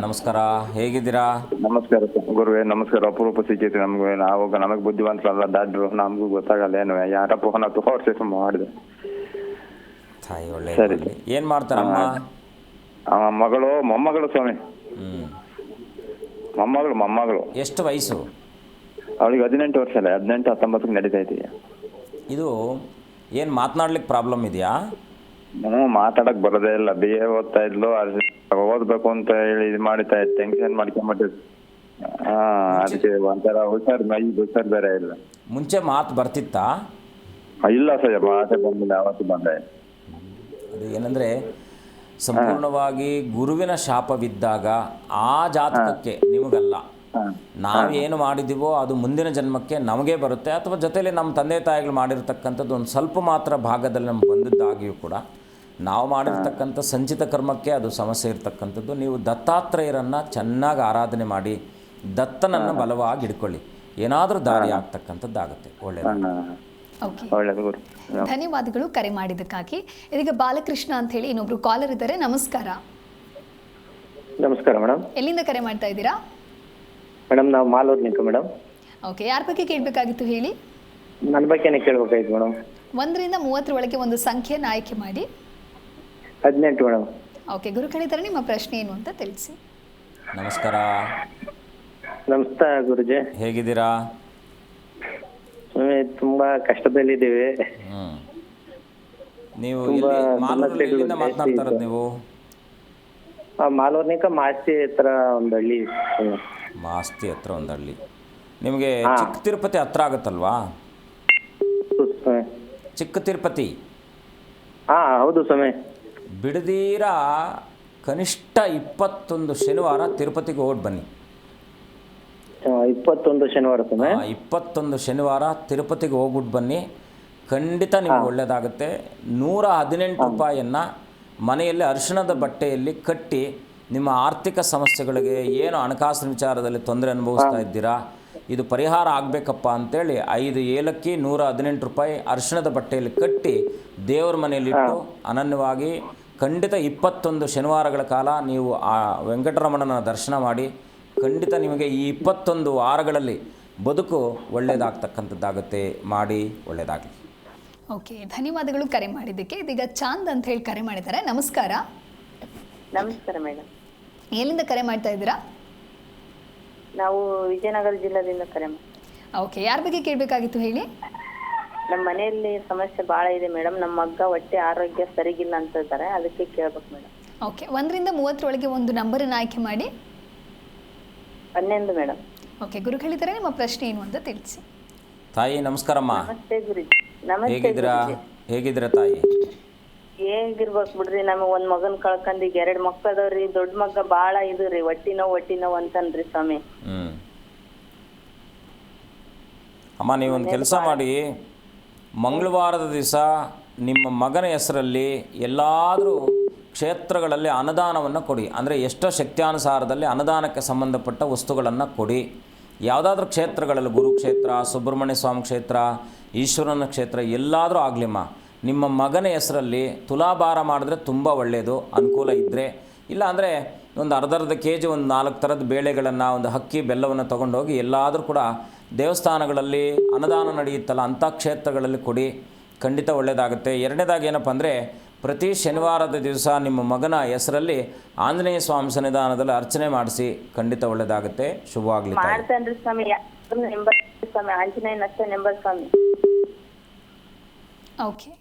[SPEAKER 2] ನಮಸ್ಕಾರ, ಹೇಗಿದ್ದೀರಾ?
[SPEAKER 4] ನಮಸ್ಕಾರ ಗುರುವೇ, ನಮಸ್ಕಾರ. ಅಪರೂಪ ಸಿಕ್ಕೈತಿ ನಮ್ಗೆ. ನಮಗೆ ಬುದ್ಧಿವಂತರಲ್ಲ ಡಾಕ್ಟ್ರು, ನಮಗೂ ಗೊತ್ತಾಗಲ್ಲ ಏನು. ಯಾರ ಫೋನ್ ತೋರಿಸಿ ಮಾಡಿದೆ.
[SPEAKER 2] ತಾಯಿ ಒಳ್ಳೆ. ಏನು ಮಾಡ್ತಾರಮ್ಮ?
[SPEAKER 4] ಮಗಳು ಮೊಮ್ಮಗಳು ಸ್ವಾಮಿ. ಮೊಮ್ಮಗಳು.
[SPEAKER 2] ಎಷ್ಟು ವಯಸ್ಸು
[SPEAKER 4] ಅವಳಿಗೆ? 18 ವರ್ಷ ಅಲ್ಲ, 18-19 ನಡೀತಾ ಐತಿ.
[SPEAKER 2] ಇದು ಏನು ಮಾತನಾಡ್ಲಿಕ್ಕೆ ಪ್ರಾಬ್ಲಮ್ ಇದೆಯಾ?
[SPEAKER 4] ಮಾತಾಡಕ್ ಬರೋದೇ ಇಲ್ಲ. BA ಓದ್ತಾ ಇದ್ಲು, ಓದ್ಬೇಕು ಅಂತ ಹೇಳಿ ಇದು ಮಾಡಿತಾ ಇತ್ತು, ಟೆನ್ಷನ್ ಮಾಡ್ಕೊಂಬಿಟ್ಟಿದ್. ಅದಕ್ಕೆ ಒಂಥರ ಹುಷಾರ್ ಬೇರೆ ಇಲ್ಲ.
[SPEAKER 2] ಮುಂಚೆ ಮಾತು ಬರ್ತಿತ್ತಾ?
[SPEAKER 4] ಇಲ್ಲ ಸರ್, ಮಾತೇ ಬಂದಿಲ್ಲ, ಅವತ್ತು ಬಂದೆ.
[SPEAKER 2] ಅದು ಏನಂದರೆ ಸಂಪೂರ್ಣವಾಗಿ ಗುರುವಿನ ಶಾಪವಿದ್ದಾಗ ಆ ಜಾತಕಕ್ಕೆ ನಿಮಗಲ್ಲ, ನಾವೇನು ಮಾಡಿದ್ದೀವೋ ಅದು ಮುಂದಿನ ಜನ್ಮಕ್ಕೆ ನಮಗೇ ಬರುತ್ತೆ, ಅಥವಾ ಜೊತೆಯಲ್ಲಿ ನಮ್ಮ ತಂದೆ ತಾಯಿಗಳು ಮಾಡಿರ್ತಕ್ಕಂಥದ್ದು ಒಂದು ಸ್ವಲ್ಪ ಮಾತ್ರ ಭಾಗದಲ್ಲಿ ನಮ್ಗೆ ಬಂದಿದ್ದಾಗಿಯೂ ಕೂಡ ನಾವು ಮಾಡಿರ್ತಕ್ಕಂಥ ಸಂಚಿತ ಕರ್ಮಕ್ಕೆ ಅದು ಸಮಸ್ಯೆ ಇರ್ತಕ್ಕಂಥದ್ದು. ನೀವು ದತ್ತಾತ್ರೇಯರನ್ನು ಚೆನ್ನಾಗಿ ಆರಾಧನೆ ಮಾಡಿ ದತ್ತನನ್ನು ಬಲವಾಗಿ ಹಿಡ್ಕೊಳ್ಳಿ, ಏನಾದರೂ ದಾರಿ ಆಗ್ತಕ್ಕಂಥದ್ದಾಗುತ್ತೆ.
[SPEAKER 1] ಒಳ್ಳೆಯದು. ಧನ್ಯವಾದಗಳು ಕರೆ ಮಾಡಿದ್ದಕ್ಕಾಗಿ. ಇದೀಗ ಬಾಲಕೃಷ್ಣ ಅಂತ ಹೇಳಿ ಇನ್ನೊಬ್ರು ಕಾಲರ್ ಇದ್ದಾರೆ. ನಮಸ್ಕಾರ.
[SPEAKER 5] ನಮಸ್ಕಾರ ಮೇಡಮ್.
[SPEAKER 1] ಎಲ್ಲಿಂದ ಕರೆ ಮಾಡ್ತಾ ಇದ್ದೀರಾ?
[SPEAKER 5] ಮೇಡಮ್ ನಾವು ಮಾಲೂರ್ನಿಂದ ಮೇಡಮ್.
[SPEAKER 1] ಓಕೆ, ಯಾರ ಬಗ್ಗೆ ಕೇಳಬೇಕಾಗಿತ್ತು ಹೇಳಿ.
[SPEAKER 5] ನನ್ನ ಬಗ್ಗೆನೇ ಕೇಳಬೇಕಾಗಿತ್ತು ಮೇಡಮ್.
[SPEAKER 1] 1ರಿಂದ 30 ಒಂದು ಸಂಖ್ಯೆಯನ್ನು ಆಯ್ಕೆ ಮಾಡಿ.
[SPEAKER 5] 18 ಮೇಡಮ್.
[SPEAKER 1] ಓಕೆ, ಗುರುಗಳಿದ್ದಾರೆ, ನಿಮ್ಮ ಪ್ರಶ್ನೆ ಏನು ಅಂತ ತಿಳಿಸಿ.
[SPEAKER 2] ನಮಸ್ಕಾರ.
[SPEAKER 5] ನಮಸ್ತೆ ಗುರುಜಿ,
[SPEAKER 2] ಹೇಗಿದ್ದೀರಾ?
[SPEAKER 5] ತುಂಬಾ ಕಷ್ಟದಲ್ಲಿದ್ದೀವಿ.
[SPEAKER 2] ನೀವು ಎಲ್ಲಿಂದ ಮಾತನಾಡ್ತಾ ಇರೋದು ನೀವು?
[SPEAKER 5] ಮಾಲೂರ್ನಿಂದ ಮಾಸ್ತಿ ಹತ್ರ ಒಂದು ಹಳ್ಳಿ.
[SPEAKER 2] ಮಾಸ್ತಿ ಹತ್ರ ಒಂದು ಹಳ್ಳಿ. ನಿಮಗೆ ಚಿಕ್ಕ ತಿರುಪತಿ ಹತ್ರ ಆಗುತ್ತಲ್ವಾ? ಚಿಕ್ಕ ತಿರುಪತಿ.
[SPEAKER 5] ಹೌದು ಸ್ವಾಮಿ.
[SPEAKER 2] ಬಿಡದೀರ ಕನಿಷ್ಠ 21 ಶನಿವಾರ ತಿರುಪತಿಗೆ ಹೋಗಿ ಬನ್ನಿ.
[SPEAKER 5] 21 ಶನಿವಾರ ಸ್ವಾಮಿ.
[SPEAKER 2] 21 ಶನಿವಾರ ತಿರುಪತಿಗೆ ಹೋಗ್ಬಿಟ್ಟು ಬನ್ನಿ, ಖಂಡಿತ ನಿಮ್ಗೆ ಒಳ್ಳೆಯದಾಗುತ್ತೆ. 118 ರೂಪಾಯಿಯನ್ನು ಮನೆಯಲ್ಲಿ ಅರಿಶಿಣದ ಬಟ್ಟೆಯಲ್ಲಿ ಕಟ್ಟಿ ನಿಮ್ಮ ಆರ್ಥಿಕ ಸಮಸ್ಯೆಗಳಿಗೆ, ಏನು ಹಣಕಾಸಿನ ವಿಚಾರದಲ್ಲಿ ತೊಂದರೆ ಅನುಭವಿಸ್ತಾ ಇದ್ದೀರಾ, ಇದು ಪರಿಹಾರ ಆಗಬೇಕಪ್ಪ ಅಂತೇಳಿ 5 ಏಲಕ್ಕಿ 118 ರೂಪಾಯಿ ಅರಿಶಿಣದ ಬಟ್ಟೆಯಲ್ಲಿ ಕಟ್ಟಿ ದೇವರ ಮನೆಯಲ್ಲಿಟ್ಟು ಅನನ್ಯವಾಗಿ ಖಂಡಿತ 21 ಶನಿವಾರಗಳ ಕಾಲ ನೀವು ಆ ವೆಂಕಟರಮಣನ ದರ್ಶನ ಮಾಡಿ, ಖಂಡಿತ ನಿಮಗೆ ಈ 21 ವಾರಗಳಲ್ಲಿ ಬದುಕು ಒಳ್ಳೆಯದಾಗ್ತಕ್ಕಂಥದ್ದಾಗುತ್ತೆ. ಮಾಡಿ, ಒಳ್ಳೆಯದಾಗಲಿ.
[SPEAKER 1] ಓಕೆ, ಧನ್ಯವಾದಗಳು ಕರೆ ಮಾಡಿದ್ದಕ್ಕೆ. ಇದೀಗ ಚಾಂದ್ ಅಂತ ಹೇಳಿ ಕರೆ ಮಾಡಿದ್ದಾರೆ. ನಮಸ್ಕಾರ.
[SPEAKER 6] ನಮಸ್ಕಾರ ಮೇಡಮ್.
[SPEAKER 1] ಎಲ್ಲಿಂದ ಕರೆ ಮಾಡ್ತಾ ಇದ್ದೀರಾ?
[SPEAKER 6] ನಾವು ವಿಜಯನಗರ ಜಿಲ್ಲೆಯಿಂದ ಕರೆ ಮಾಡಿ.
[SPEAKER 1] ಓಕೆ, ಯಾರ ಬಗ್ಗೆ ಕೇಳಬೇಕಾಗಿತ್ತು ಹೇಳಿ.
[SPEAKER 6] ನಮ್ಮ ಮನೆಯಲ್ಲಿ ಸಮಸ್ಯೆ ಭಾಳ ಇದೆ ಮೇಡಮ್. ನಮ್ಮ ಮಗ್ಗ ಹೊಟ್ಟೆ ಆರೋಗ್ಯ ಸರಿಗಿಲ್ಲ ಅಂತ ಇದ್ದಾರೆ, ಅದಕ್ಕೆ ಕೇಳ್ಬೇಕು ಮೇಡಮ್.
[SPEAKER 1] ಓಕೆ, 1ರಿಂದ 30 ಒಂದು ನಂಬರನ್ನು ಆಯ್ಕೆ ಮಾಡಿ.
[SPEAKER 6] 11 ಮೇಡಮ್.
[SPEAKER 1] ಓಕೆ, ಗುರುಗಳಿದ್ದಾರೆ, ನಿಮ್ಮ ಪ್ರಶ್ನೆ ಏನು ಅಂತ ತಿಳಿಸಿ.
[SPEAKER 2] ತಾಯಿ ನಮಸ್ಕಾರಮ್ಮ.
[SPEAKER 6] ನಮಸ್ತೆ ಗುರುಜಿ. ನಮಸ್ತೆ.
[SPEAKER 2] ಹೇಗಿದ್ದೀರಾ ತಾಯಿ?
[SPEAKER 6] ಹೇಗಿರ್ಬೇಕು ಬಿಡ್ರಿ, ನಮಗೆ ಒಂದು ಮಗನ್ ಕಳ್ಕೊಂಡ್ ಈಗ 2 ಮಕ್ಳು ಅದಾವ್ರಿ. ದೊಡ್ಡ ಮಗ್ಗ ಭಾಳ ಇದು ರೀ, ಹೊಟ್ಟಿ ನೋವು ಅಂತನ್ರಿ ಸ್ವಾಮಿ.
[SPEAKER 2] ಅಮ್ಮ, ನೀವೊಂದು ಕೆಲಸ ಮಾಡಿ, ಮಂಗಳವಾರದ ದಿವಸ ನಿಮ್ಮ ಮಗನ ಹೆಸರಲ್ಲಿ ಎಲ್ಲಾದರೂ ಕ್ಷೇತ್ರಗಳಲ್ಲಿ ಅನುದಾನವನ್ನು ಕೊಡಿ. ಅಂದರೆ ಎಷ್ಟೋ ಶಕ್ತ್ಯಾನುಸಾರದಲ್ಲಿ ಅನುದಾನಕ್ಕೆ ಸಂಬಂಧಪಟ್ಟ ವಸ್ತುಗಳನ್ನು ಕೊಡಿ. ಯಾವುದಾದ್ರೂ ಕ್ಷೇತ್ರಗಳಲ್ಲಿ ಗುರುಕ್ಷೇತ್ರ, ಸುಬ್ರಹ್ಮಣ್ಯ ಸ್ವಾಮಿ ಕ್ಷೇತ್ರ, ಈಶ್ವರನ ಕ್ಷೇತ್ರ ಎಲ್ಲಾದರೂ ಆಗಲಿಮ್ಮ, ನಿಮ್ಮ ಮಗನ ಹೆಸರಲ್ಲಿ ತುಲಾಭಾರ ಮಾಡಿದ್ರೆ ತುಂಬ ಒಳ್ಳೆಯದು, ಅನುಕೂಲ ಇದ್ದರೆ. ಇಲ್ಲ ಅಂದರೆ ಒಂದು ಅರ್ಧ kg ಒಂದು 4 ಥರದ ಬೇಳೆಗಳನ್ನು, ಒಂದು ಅಕ್ಕಿ ಬೆಲ್ಲವನ್ನು ತೊಗೊಂಡೋಗಿ ಎಲ್ಲಾದರೂ ಕೂಡ ದೇವಸ್ಥಾನಗಳಲ್ಲಿ ಅನುದಾನ ನಡೆಯುತ್ತಲ್ಲ ಅಂಥ ಕ್ಷೇತ್ರಗಳಲ್ಲಿ ಕೊಡಿ, ಖಂಡಿತ ಒಳ್ಳೆಯದಾಗುತ್ತೆ. ಎರಡನೇದಾಗಿ ಏನಪ್ಪ ಅಂದರೆ ಪ್ರತಿ ಶನಿವಾರದ ದಿವಸ ನಿಮ್ಮ ಮಗನ ಹೆಸರಲ್ಲಿ ಆಂಜನೇಯ ಸ್ವಾಮಿ ಸನ್ನಿಧಾನದಲ್ಲಿ ಅರ್ಚನೆ ಮಾಡಿಸಿ, ಖಂಡಿತ ಒಳ್ಳೆಯದಾಗುತ್ತೆ. ಶುಭವಾಗಲಿ.
[SPEAKER 6] ಮಾಡ್ತೇನ್ರಿ ಸ್ವಾಮಿ, ನೆಂಬರ್ ಸ್ವಾಮಿ, ಆಂಜನೇಯನಷ್ಟೇ ನೆಂಬರ್ ಸ್ವಾಮಿ.
[SPEAKER 1] ಓಕೆ,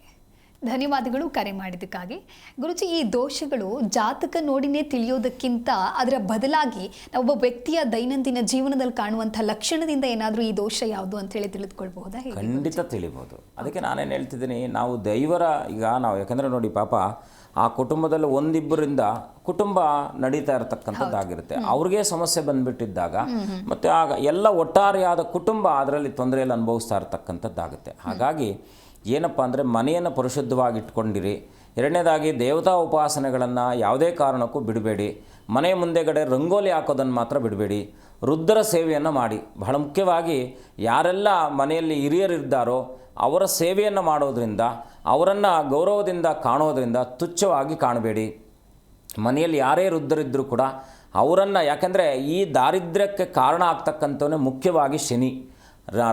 [SPEAKER 1] ಧನ್ಯವಾದಗಳು ಕರೆ ಮಾಡಿದ್ದಕ್ಕಾಗಿ. ಗುರುಜಿ, ಈ ದೋಷಗಳು ಜಾತಕ ನೋಡಿನೇ ತಿಳಿಯೋದಕ್ಕಿಂತ ಅದರ ಬದಲಾಗಿ ಒಬ್ಬ ವ್ಯಕ್ತಿಯ ದೈನಂದಿನ ಜೀವನದಲ್ಲಿ ಕಾಣುವಂಥ ಲಕ್ಷಣದಿಂದ ಏನಾದರೂ ಈ ದೋಷ ಯಾವುದು ಅಂತೇಳಿ ತಿಳಿದುಕೊಳ್ಬಹುದಾ?
[SPEAKER 2] ಖಂಡಿತ ತಿಳಿಬೋದು. ಅದಕ್ಕೆ ನಾನೇನು ಹೇಳ್ತಿದ್ದೀನಿ, ನಾವು ದೈವರ ಈಗ ನಾವು ಯಾಕಂದರೆ ನೋಡಿ ಪಾಪ ಆ ಕುಟುಂಬದಲ್ಲಿ ಒಂದಿಬ್ಬರಿಂದ ಕುಟುಂಬ ನಡೀತಾ ಇರತಕ್ಕಂಥದ್ದಾಗಿರುತ್ತೆ. ಅವ್ರಿಗೆ ಸಮಸ್ಯೆ ಬಂದುಬಿಟ್ಟಿದ್ದಾಗ ಮತ್ತು ಆಗ ಎಲ್ಲ ಒಟ್ಟಾರೆಯಾದ ಕುಟುಂಬ ಅದರಲ್ಲಿ ತೊಂದರೆಯಲ್ಲಿ ಅನುಭವಿಸ್ತಾ ಇರತಕ್ಕಂಥದ್ದಾಗುತ್ತೆ. ಹಾಗಾಗಿ ಏನಪ್ಪ ಅಂದರೆ ಮನೆಯನ್ನು ಪರಿಶುದ್ಧವಾಗಿ ಇಟ್ಕೊಂಡಿರಿ. ಎರಡನೇದಾಗಿ ದೇವತಾ ಉಪಾಸನೆಗಳನ್ನು ಯಾವುದೇ ಕಾರಣಕ್ಕೂ ಬಿಡಬೇಡಿ. ಮನೆ ಮುಂದೆಗಡೆ ರಂಗೋಲಿ ಹಾಕೋದನ್ನು ಮಾತ್ರ ಬಿಡಬೇಡಿ. ರುದ್ರರ ಸೇವೆಯನ್ನು ಮಾಡಿ. ಬಹಳ ಮುಖ್ಯವಾಗಿ ಯಾರೆಲ್ಲ ಮನೆಯಲ್ಲಿ ಹಿರಿಯರಿದ್ದಾರೋ ಅವರ ಸೇವೆಯನ್ನು ಮಾಡೋದರಿಂದ, ಅವರನ್ನು ಗೌರವದಿಂದ ಕಾಣೋದರಿಂದ ತುಚ್ಛವಾಗಿ ಕಾಣಬೇಡಿ. ಮನೆಯಲ್ಲಿ ಯಾರೇ ವೃದ್ಧರಿದ್ದರೂ ಕೂಡ ಅವರನ್ನು, ಯಾಕೆಂದರೆ ಈ ದಾರಿದ್ರ್ಯಕ್ಕೆ ಕಾರಣ ಆಗ್ತಕ್ಕಂಥವೇ ಮುಖ್ಯವಾಗಿ ಶನಿ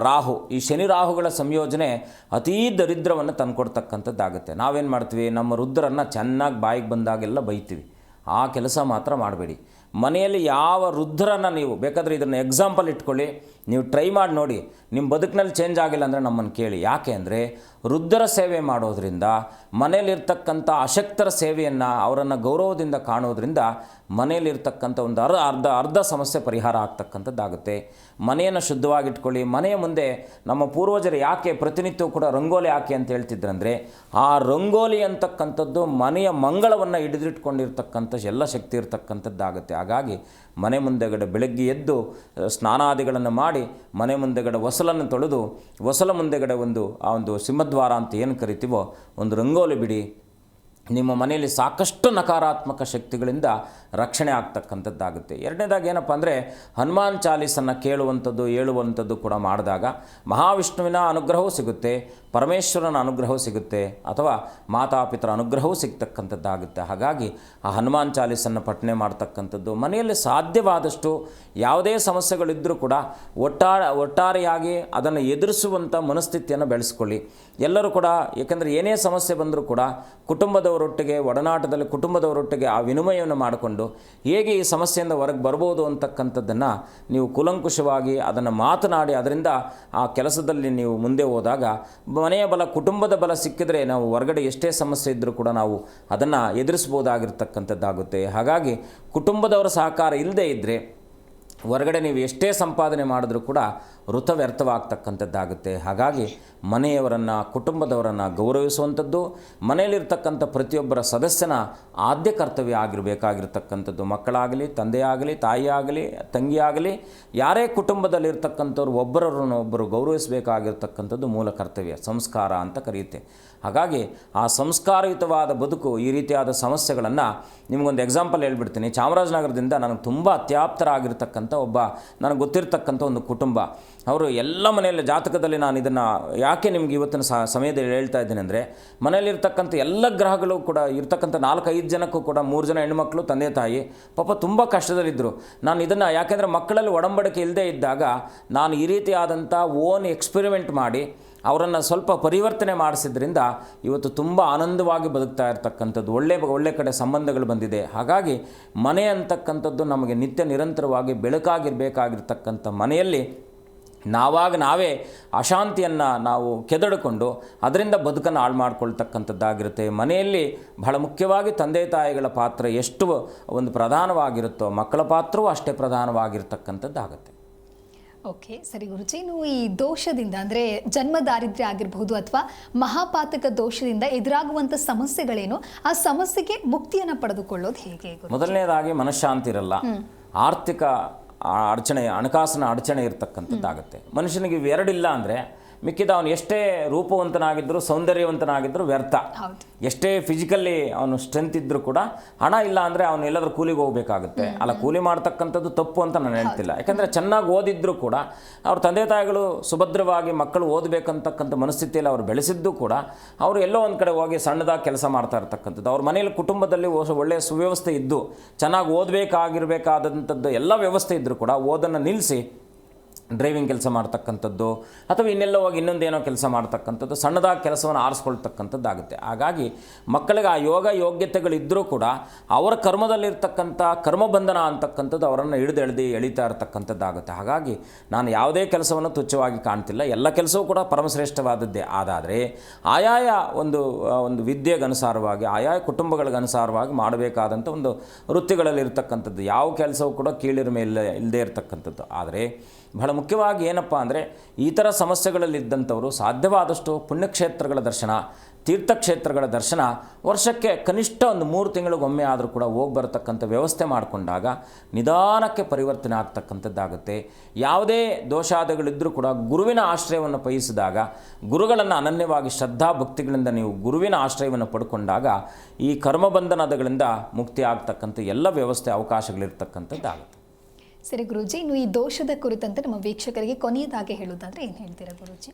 [SPEAKER 2] ರಾಹು. ಈ ಶನಿ ರಾಹುಗಳ ಸಂಯೋಜನೆ ಅತೀ ದರಿದ್ರವನ್ನು ತಂದುಕೊಡ್ತಕ್ಕಂಥದ್ದಾಗುತ್ತೆ. ನಾವೇನು ಮಾಡ್ತೀವಿ, ನಮ್ಮ ವೃದ್ಧರನ್ನು ಚೆನ್ನಾಗಿ ಬಾಯಿಗೆ ಬಂದಾಗೆಲ್ಲ ಬೈತೀವಿ. ಆ ಕೆಲಸ ಮಾತ್ರ ಮಾಡಬೇಡಿ. ಮನೆಯಲ್ಲಿ ಯಾವ ವೃದ್ಧರನ್ನು ನೀವು ಬೇಕಾದರೆ ಇದನ್ನು ಎಕ್ಸಾಂಪಲ್ ಇಟ್ಕೊಳ್ಳಿ, ನೀವು ಟ್ರೈ ಮಾಡಿ ನೋಡಿ. ನಿಮ್ಮ ಬದುಕಿನಲ್ಲಿ ಚೇಂಜ್ ಆಗಿಲ್ಲ ಅಂದರೆ ನಮ್ಮನ್ನು ಕೇಳಿ. ಯಾಕೆ ಅಂದರೆ ವೃದ್ಧರ ಸೇವೆ ಮಾಡೋದರಿಂದ, ಮನೆಯಲ್ಲಿರ್ತಕ್ಕಂಥ ಅಶಕ್ತರ ಸೇವೆಯನ್ನು, ಅವರನ್ನು ಗೌರವದಿಂದ ಕಾಣೋದ್ರಿಂದ ಮನೆಯಲ್ಲಿರ್ತಕ್ಕಂಥ ಒಂದು ಅರ್ಧ ಸಮಸ್ಯೆ ಪರಿಹಾರ ಆಗ್ತಕ್ಕಂಥದ್ದಾಗುತ್ತೆ. ಮನೆಯನ್ನು ಶುದ್ಧವಾಗಿಟ್ಕೊಳ್ಳಿ. ಮನೆಯ ಮುಂದೆ ನಮ್ಮ ಪೂರ್ವಜರು ಯಾಕೆ ಪ್ರತಿನಿತ್ಯವೂ ಕೂಡ ರಂಗೋಲಿ ಹಾಕಿ ಅಂತ ಹೇಳ್ತಿದ್ರಂದರೆ, ಆ ರಂಗೋಲಿ ಅಂತಕ್ಕಂಥದ್ದು ಮನೆಯ ಮಂಗಳವನ್ನು ಹಿಡಿದಿಟ್ಕೊಂಡಿರ್ತಕ್ಕಂಥ ಎಲ್ಲ ಶಕ್ತಿ ಇರ್ತಕ್ಕಂಥದ್ದಾಗುತ್ತೆ. ಹಾಗಾಗಿ ಮನೆ ಮುಂದೆಗಡೆ ಬೆಳಗ್ಗೆ ಎದ್ದು ಸ್ನಾನಾದಿಗಳನ್ನು ಮಾಡಿ ಮನೆ ಮುಂದೆಗಡೆ ಹೊಸಲನ್ನು ತೊಳೆದು ಹೊಸಲ ಮುಂದೆಗಡೆ ಆ ಒಂದು ಸಿಂಹದ್ವಾರ ಅಂತ ಏನು ಕರಿತೀವೋ ಒಂದು ರಂಗೋಲಿ ಬಿಡಿ. ನಿಮ್ಮ ಮನೆಯಲ್ಲಿ ಸಾಕಷ್ಟು ನಕಾರಾತ್ಮಕ ಶಕ್ತಿಗಳಿಂದ ರಕ್ಷಣೆ ಆಗ್ತಕ್ಕಂಥದ್ದಾಗುತ್ತೆ. ಎರಡನೇದಾಗಿ ಏನಪ್ಪ ಅಂದರೆ ಹನುಮಾನ್ ಚಾಲೀಸನ್ನು ಕೇಳುವಂಥದ್ದು ಹೇಳುವಂಥದ್ದು ಕೂಡ ಮಾಡಿದಾಗ ಮಹಾವಿಷ್ಣುವಿನ ಅನುಗ್ರಹವೂ ಸಿಗುತ್ತೆ, ಪರಮೇಶ್ವರನ ಅನುಗ್ರಹವೂ ಸಿಗುತ್ತೆ, ಅಥವಾ ಮಾತಾಪಿತರ ಅನುಗ್ರಹವೂ ಸಿಗ್ತಕ್ಕಂಥದ್ದಾಗುತ್ತೆ. ಹಾಗಾಗಿ ಆ ಹನುಮಾನ್ ಚಾಲೀಸನ್ನು ಪಠನೆ ಮಾಡ್ತಕ್ಕಂಥದ್ದು, ಮನೆಯಲ್ಲಿ ಸಾಧ್ಯವಾದಷ್ಟು ಯಾವುದೇ ಸಮಸ್ಯೆಗಳಿದ್ದರೂ ಕೂಡ ಒಟ್ಟಾರೆಯಾಗಿ ಅದನ್ನು ಎದುರಿಸುವಂಥ ಮನಸ್ಥಿತಿಯನ್ನು ಬೆಳೆಸ್ಕೊಳ್ಳಿ. ಎಲ್ಲರೂ ಕೂಡ, ಏಕೆಂದರೆ ಏನೇ ಸಮಸ್ಯೆ ಬಂದರೂ ಕೂಡ ಕುಟುಂಬದವರೊಟ್ಟಿಗೆ ಒಡನಾಟದಲ್ಲಿ ಕುಟುಂಬದವರೊಟ್ಟಿಗೆ ಆ ವಿನಿಮಯವನ್ನು ಮಾಡಿಕೊಂಡು ಹೇಗೆ ಈ ಸಮಸ್ಯೆಯಿಂದ ಹೊರಗೆ ಬರ್ಬೋದು ಅಂತಕ್ಕಂಥದ್ದನ್ನು ನೀವು ಕೂಲಂಕುಷವಾಗಿ ಅದನ್ನು ಮಾತನಾಡಿ ಅದರಿಂದ ಆ ಕೆಲಸದಲ್ಲಿ ನೀವು ಮುಂದೆ ಹೋದಾಗ ಮನೆಯ ಬಲ, ಕುಟುಂಬದ ಬಲ ಸಿಕ್ಕಿದರೆ ನಾವು ಹೊರಗಡೆ ಎಷ್ಟೇ ಸಮಸ್ಯೆ ಇದ್ದರೂ ಕೂಡ ನಾವು ಅದನ್ನು ಎದುರಿಸ್ಬೋದಾಗಿರ್ತಕ್ಕಂಥದ್ದಾಗುತ್ತೆ. ಹಾಗಾಗಿ ಕುಟುಂಬದವರ ಸಹಕಾರ ಇಲ್ಲದೇ ಇದ್ದರೆ ಹೊರಗಡೆ ನೀವು ಎಷ್ಟೇ ಸಂಪಾದನೆ ಮಾಡಿದ್ರೂ ಕೂಡ ವೃಥ ವ್ಯರ್ಥವಾಗ್ತಕ್ಕಂಥದ್ದಾಗುತ್ತೆ. ಹಾಗಾಗಿ ಮನೆಯವರನ್ನು, ಕುಟುಂಬದವರನ್ನು ಗೌರವಿಸುವಂಥದ್ದು ಮನೆಯಲ್ಲಿರ್ತಕ್ಕಂಥ ಪ್ರತಿಯೊಬ್ಬರ ಸದಸ್ಯನ ಆದ್ಯ ಕರ್ತವ್ಯ ಆಗಿರಬೇಕಾಗಿರ್ತಕ್ಕಂಥದ್ದು. ಮಕ್ಕಳಾಗಲಿ, ತಂದೆಯಾಗಲಿ, ತಾಯಿಯಾಗಲಿ, ತಂಗಿಯಾಗಲಿ, ಯಾರೇ ಕುಟುಂಬದಲ್ಲಿರ್ತಕ್ಕಂಥವ್ರು ಒಬ್ಬರನ್ನೊಬ್ಬರು ಗೌರವಿಸಬೇಕಾಗಿರ್ತಕ್ಕಂಥದ್ದು ಮೂಲ ಕರ್ತವ್ಯ, ಸಂಸ್ಕಾರ ಅಂತ ಕರೆಯುತ್ತೆ. ಹಾಗಾಗಿ ಆ ಸಂಸ್ಕಾರಯುತವಾದ ಬದುಕು, ಈ ರೀತಿಯಾದ ಸಮಸ್ಯೆಗಳನ್ನು ನಿಮಗೊಂದು ಎಕ್ಸಾಂಪಲ್ ಹೇಳ್ಬಿಡ್ತೀನಿ. ಚಾಮರಾಜನಗರದಿಂದ ನನಗೆ ತುಂಬ ಅತ್ಯಾಪ್ತರಾಗಿರ್ತಕ್ಕಂಥ ನನಗೆ ಗೊತ್ತಿರ್ತಕ್ಕಂಥ ಒಂದು ಕುಟುಂಬ. ಅವರು ಎಲ್ಲ ಮನೆಯಲ್ಲಿ ಜಾತಕದಲ್ಲಿ ನಾನು ಇದನ್ನು ಯಾಕೆ ನಿಮ್ಗೆ ಇವತ್ತಿನ ಸಮಯದಲ್ಲಿ ಹೇಳ್ತಾ ಇದ್ದೀನಿ ಅಂದರೆ, ಮನೆಯಲ್ಲಿರ್ತಕ್ಕಂಥ ಎಲ್ಲ ಗ್ರಹಗಳು ಕೂಡ ಇರ್ತಕ್ಕಂಥ 4-5 ಜನಕ್ಕೂ ಕೂಡ 3 ಜನ ಹೆಣ್ಮಕ್ಳು, ತಂದೆ ತಾಯಿ ಪಾಪ ತುಂಬ ಕಷ್ಟದಲ್ಲಿದ್ದರು. ನಾನು ಇದನ್ನು ಯಾಕೆಂದರೆ ಮಕ್ಕಳಲ್ಲಿ ಒಡಂಬಡಿಕೆ ಇಲ್ಲದೇ ಇದ್ದಾಗ ನಾನು ಈ ರೀತಿಯಾದಂಥ ಓನ್ ಎಕ್ಸ್ಪೆರಿಮೆಂಟ್ ಮಾಡಿ ಅವರನ್ನು ಸ್ವಲ್ಪ ಪರಿವರ್ತನೆ ಮಾಡಿಸಿದ್ರಿಂದ ಇವತ್ತು ತುಂಬ ಆನಂದವಾಗಿ ಬದುಕ್ತಾ ಇರ್ತಕ್ಕಂಥದ್ದು, ಒಳ್ಳೆ ಕಡೆ ಸಂಬಂಧಗಳು ಬಂದಿದೆ. ಹಾಗಾಗಿ ಮನೆ ಅಂತಕ್ಕಂಥದ್ದು ನಮಗೆ ನಿತ್ಯ ನಿರಂತರವಾಗಿ ಬೆಳಕಾಗಿರಬೇಕಾಗಿರ್ತಕ್ಕಂಥ ಮನೆಯಲ್ಲಿ ನಾವೇ ಅಶಾಂತಿಯನ್ನು ನಾವು ಕೆದಡಿಕೊಂಡು ಅದರಿಂದ ಬದುಕನ್ನು ಹಾಳು ಮಾಡ್ಕೊಳ್ತಕ್ಕಂಥದ್ದಾಗಿರುತ್ತೆ. ಮನೆಯಲ್ಲಿ ಬಹಳ ಮುಖ್ಯವಾಗಿ ತಂದೆ ತಾಯಿಗಳ ಪಾತ್ರ ಎಷ್ಟು ಒಂದು ಪ್ರಧಾನವಾಗಿರುತ್ತೋ ಮಕ್ಕಳ ಪಾತ್ರವೂ ಅಷ್ಟೇ ಪ್ರಧಾನವಾಗಿರ್ತಕ್ಕಂಥದ್ದಾಗುತ್ತೆ.
[SPEAKER 1] ಓಕೆ, ಸರಿ ಗುರುಜಿ. ಇನ್ನು ಈ ದೋಷದಿಂದ ಅಂದರೆ ಜನ್ಮ ದಾರಿದ್ರ್ಯ ಆಗಿರಬಹುದು ಅಥವಾ ಮಹಾಪಾತಕ ದೋಷದಿಂದ ಎದುರಾಗುವಂಥ ಸಮಸ್ಯೆಗಳೇನು, ಆ ಸಮಸ್ಯೆಗೆ ಮುಕ್ತಿಯನ್ನು ಪಡೆದುಕೊಳ್ಳೋದು ಹೇಗೆ?
[SPEAKER 2] ಮೊದಲನೇದಾಗಿ ಮನಃಶಾಂತಿ ಇರಲ್ಲ, ಆರ್ಥಿಕ ಅಡಚಣೆ, ಹಣಕಾಸಿನ ಅಡಚಣೆ ಇರತಕ್ಕಂಥದ್ದಾಗುತ್ತೆ. ಮನುಷ್ಯನಿಗೆ ಇವೆರಡಿಲ್ಲ ಅಂದರೆ ಮಿಕ್ಕಿದ ಅವನು ಎಷ್ಟೇ ರೂಪವಂತನಾಗಿದ್ದರೂ ಸೌಂದರ್ಯವಂತನಾಗಿದ್ದರೂ ವ್ಯರ್ಥ.
[SPEAKER 1] ಹೌದು.
[SPEAKER 2] ಎಷ್ಟೇ ಫಿಸಿಕಲಿ ಅವನು ಸ್ಟ್ರೆಂತ್ ಇದ್ದರೂ ಕೂಡ ಹಣ ಇಲ್ಲ ಅಂದರೆ ಅವನು ಎಲ್ಲಾದ್ರೂ ಕೂಲಿಗೆ ಹೋಗಬೇಕಾಗುತ್ತೆ. ಅಲ್ಲ, ಕೂಲಿ ಮಾಡ್ತಕ್ಕಂಥದ್ದು ತಪ್ಪು ಅಂತ ನಾನು ಹೇಳ್ತಿಲ್ಲ. ಯಾಕಂದರೆ ಚೆನ್ನಾಗಿ ಓದಿದ್ರೂ ಕೂಡ ಅವ್ರ ತಂದೆ ತಾಯಿಗಳು ಸುಭದ್ರವಾಗಿ ಮಕ್ಕಳು ಓದಬೇಕಂತಕ್ಕಂಥ ಮನಸ್ಥಿತಿಯಲ್ಲಿ ಅವರು ಬೆಳೆಸಿದ್ದು ಕೂಡ ಅವರು ಎಲ್ಲೋ ಒಂದು ಕಡೆ ಹೋಗಿ ಸಣ್ಣದಾಗಿ ಕೆಲಸ ಮಾಡ್ತಾ ಇರ್ತಕ್ಕಂಥದ್ದು. ಅವ್ರ ಮನೆಯಲ್ಲಿ ಕುಟುಂಬದಲ್ಲಿ ಒಳ್ಳೆಯ ಸುವ್ಯವಸ್ಥೆ ಇದ್ದು ಚೆನ್ನಾಗಿ ಓದಬೇಕಾಗಿರಬೇಕಾದಂಥದ್ದು ಎಲ್ಲ ವ್ಯವಸ್ಥೆ ಇದ್ದರೂ ಕೂಡ ಓದನ್ನು ನಿಲ್ಲಿಸಿ ಡ್ರೈವಿಂಗ್ ಕೆಲಸ ಮಾಡ್ತಕ್ಕಂಥದ್ದು ಅಥವಾ ಇನ್ನೆಲ್ಲ ಹೋಗಿ ಇನ್ನೊಂದೇನೋ ಕೆಲಸ ಮಾಡ್ತಕ್ಕಂಥದ್ದು, ಸಣ್ಣದಾಗಿ ಕೆಲಸವನ್ನು ಆರಿಸ್ಕೊಳ್ತಕ್ಕಂಥದ್ದಾಗುತ್ತೆ. ಹಾಗಾಗಿ ಮಕ್ಕಳಿಗೆ ಆ ಯೋಗ್ಯತೆಗಳಿದ್ದರೂ ಕೂಡ ಅವರ ಕರ್ಮದಲ್ಲಿರ್ತಕ್ಕಂಥ ಕರ್ಮಬಂಧನ ಅಂತಕ್ಕಂಥದ್ದು ಅವರನ್ನು ಎಳಿತಾ ಇರತಕ್ಕಂಥದ್ದಾಗುತ್ತೆ. ಹಾಗಾಗಿ ನಾನು ಯಾವುದೇ ಕೆಲಸವನ್ನು ತುಚ್ಛವಾಗಿ ಕಾಣ್ತಿಲ್ಲ. ಎಲ್ಲ ಕೆಲಸವೂ ಕೂಡ ಪರಮಶ್ರೇಷ್ಠವಾದದ್ದೇ. ಆದಾದರೆ ಆಯಾಯ ಒಂದು ವಿದ್ಯೆಗನುಸಾರವಾಗಿ ಆಯಾಯ ಕುಟುಂಬಗಳಿಗನುಸಾರವಾಗಿ ಮಾಡಬೇಕಾದಂಥ ಒಂದು ವೃತ್ತಿಗಳಲ್ಲಿರ್ತಕ್ಕಂಥದ್ದು ಯಾವ ಕೆಲಸವೂ ಕೂಡ ಕೀಳಿರ ಮೇಲೆ ಇಲ್ಲದೇ ಇರತಕ್ಕಂಥದ್ದು. ಆದರೆ ಬಹಳ ಮುಖ್ಯವಾಗಿ ಏನಪ್ಪ ಅಂದರೆ ಈ ಥರ ಸಮಸ್ಯೆಗಳಲ್ಲಿದ್ದಂಥವರು ಸಾಧ್ಯವಾದಷ್ಟು ಪುಣ್ಯಕ್ಷೇತ್ರಗಳ ದರ್ಶನ, ತೀರ್ಥಕ್ಷೇತ್ರಗಳ ದರ್ಶನ ವರ್ಷಕ್ಕೆ ಕನಿಷ್ಠ ಒಂದು 3 ತಿಂಗಳಿಗೊಮ್ಮೆ ಆದರೂ ಕೂಡ ಹೋಗಿ ಬರತಕ್ಕಂಥ ವ್ಯವಸ್ಥೆ ಮಾಡಿಕೊಂಡಾಗ ನಿಧಾನಕ್ಕೆ ಪರಿವರ್ತನೆ ಆಗ್ತಕ್ಕಂಥದ್ದಾಗುತ್ತೆ. ಯಾವುದೇ ದೋಷಾದಗಳಿದ್ದರೂ ಕೂಡ ಗುರುವಿನ ಆಶ್ರಯವನ್ನು ಬಯಸಿದಾಗ, ಗುರುಗಳನ್ನು ಅನನ್ಯವಾಗಿ ಶ್ರದ್ಧಾ ಭಕ್ತಿಗಳಿಂದ ನೀವು ಗುರುವಿನ ಆಶ್ರಯವನ್ನು ಪಡ್ಕೊಂಡಾಗ ಈ ಕರ್ಮಬಂಧನಗಳಿಂದ ಮುಕ್ತಿ ಆಗ್ತಕ್ಕಂಥ ಎಲ್ಲ ವ್ಯವಸ್ಥೆ ಅವಕಾಶಗಳಿರ್ತಕ್ಕಂಥದ್ದಾಗುತ್ತೆ.
[SPEAKER 1] ಸರಿ ಗುರೂಜಿ, ಇನ್ನು ಈ ದೋಷದ ಕುರಿತಂತೆ ನಮ್ಮ ವೀಕ್ಷಕರಿಗೆ ಕೊನೆಯದಾಗಿ ಹೇಳೋದಾದ್ರೆ ಏನು ಹೇಳ್ತೀರಾ ಗುರೂಜಿ?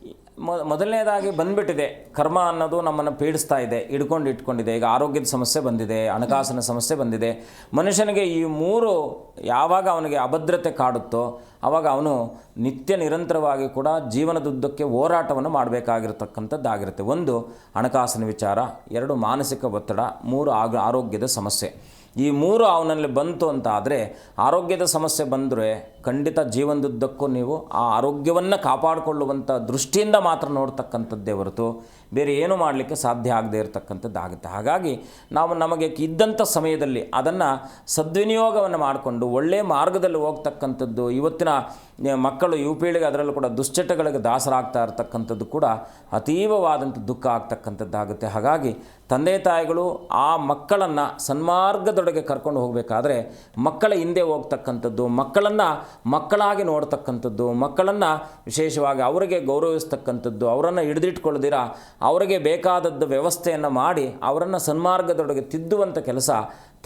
[SPEAKER 2] ಮೊದಲನೇದಾಗಿ ಬಂದ್ಬಿಟ್ಟಿದೆ, ಕರ್ಮ ಅನ್ನೋದು ನಮ್ಮನ್ನು ಪೀಡಿಸ್ತಾ ಇದೆ, ಇಟ್ಕೊಂಡಿದೆ. ಈಗ ಆರೋಗ್ಯದ ಸಮಸ್ಯೆ ಬಂದಿದೆ, ಹಣಕಾಸಿನ ಸಮಸ್ಯೆ ಬಂದಿದೆ. ಮನುಷ್ಯನಿಗೆ ಈ 3 ಯಾವಾಗ ಅವನಿಗೆ ಅಭದ್ರತೆ ಕಾಡುತ್ತೋ ಆವಾಗ ಅವನು ನಿರಂತರವಾಗಿ ಕೂಡ ಜೀವನದುದ್ದಕ್ಕೆ ಹೋರಾಟವನ್ನು ಮಾಡಬೇಕಾಗಿರ್ತಕ್ಕಂಥದ್ದಾಗಿರುತ್ತೆ. 1 ಹಣಕಾಸಿನ ವಿಚಾರ, 2 ಮಾನಸಿಕ ಒತ್ತಡ, 3 ಆರೋಗ್ಯದ ಸಮಸ್ಯೆ. ಈ 3 ಅವನಲ್ಲಿ ಬಂತು ಅಂತ ಆದರೆ, ಆರೋಗ್ಯದ ಸಮಸ್ಯೆ ಬಂದರೆ ಖಂಡಿತ ಜೀವನದುದ್ದಕ್ಕೂ ನೀವು ಆ ಆರೋಗ್ಯವನ್ನು ಕಾಪಾಡಿಕೊಳ್ಳುವಂಥ ದೃಷ್ಟಿಯಿಂದ ಮಾತ್ರ ನೋಡ್ತಕ್ಕಂಥದ್ದೇ ಹೊರತು ಬೇರೆ ಏನು ಮಾಡಲಿಕ್ಕೆ ಸಾಧ್ಯ ಆಗದೇ ಇರತಕ್ಕಂಥದ್ದಾಗುತ್ತೆ. ಹಾಗಾಗಿ ನಮಗೆ ಇದ್ದಂಥ ಸಮಯದಲ್ಲಿ ಅದನ್ನು ಸದ್ವಿನಿಯೋಗವನ್ನು ಮಾಡಿಕೊಂಡು ಒಳ್ಳೆಯ ಮಾರ್ಗದಲ್ಲಿ ಹೋಗ್ತಕ್ಕಂಥದ್ದು. ಇವತ್ತಿನ ಮಕ್ಕಳು ಯುವಪೀಳಿಗೆ ಅದರಲ್ಲೂ ಕೂಡ ದುಶ್ಚಟಗಳಿಗೆ ದಾಸರಾಗ್ತಾ ಇರತಕ್ಕಂಥದ್ದು ಕೂಡ ಅತೀವವಾದಂಥ ದುಃಖ ಆಗ್ತಕ್ಕಂಥದ್ದಾಗುತ್ತೆ. ಹಾಗಾಗಿ ತಂದೆ ತಾಯಿಗಳು ಆ ಮಕ್ಕಳನ್ನು ಸನ್ಮಾರ್ಗದೊಳಗೆ ಕರ್ಕೊಂಡು ಹೋಗಬೇಕಾದ್ರೆ ಮಕ್ಕಳ ಹಿಂದೆ ಹೋಗ್ತಕ್ಕಂಥದ್ದು, ಮಕ್ಕಳನ್ನು ಮಕ್ಕಳಾಗಿ ನೋಡ್ತಕ್ಕಂಥದ್ದು, ಮಕ್ಕಳನ್ನು ವಿಶೇಷವಾಗಿ ಅವರಿಗೆ ಗೌರವಿಸ್ತಕ್ಕಂಥದ್ದು, ಅವರನ್ನು ಹಿಡಿದಿಟ್ಕೊಳ್ಳದಿರ ಅವರಿಗೆ ಬೇಕಾದದ್ದು ವ್ಯವಸ್ಥೆಯನ್ನು ಮಾಡಿ ಅವರನ್ನು ಸನ್ಮಾರ್ಗದೊಳಗೆ ತಿದ್ದುವಂಥ ಕೆಲಸ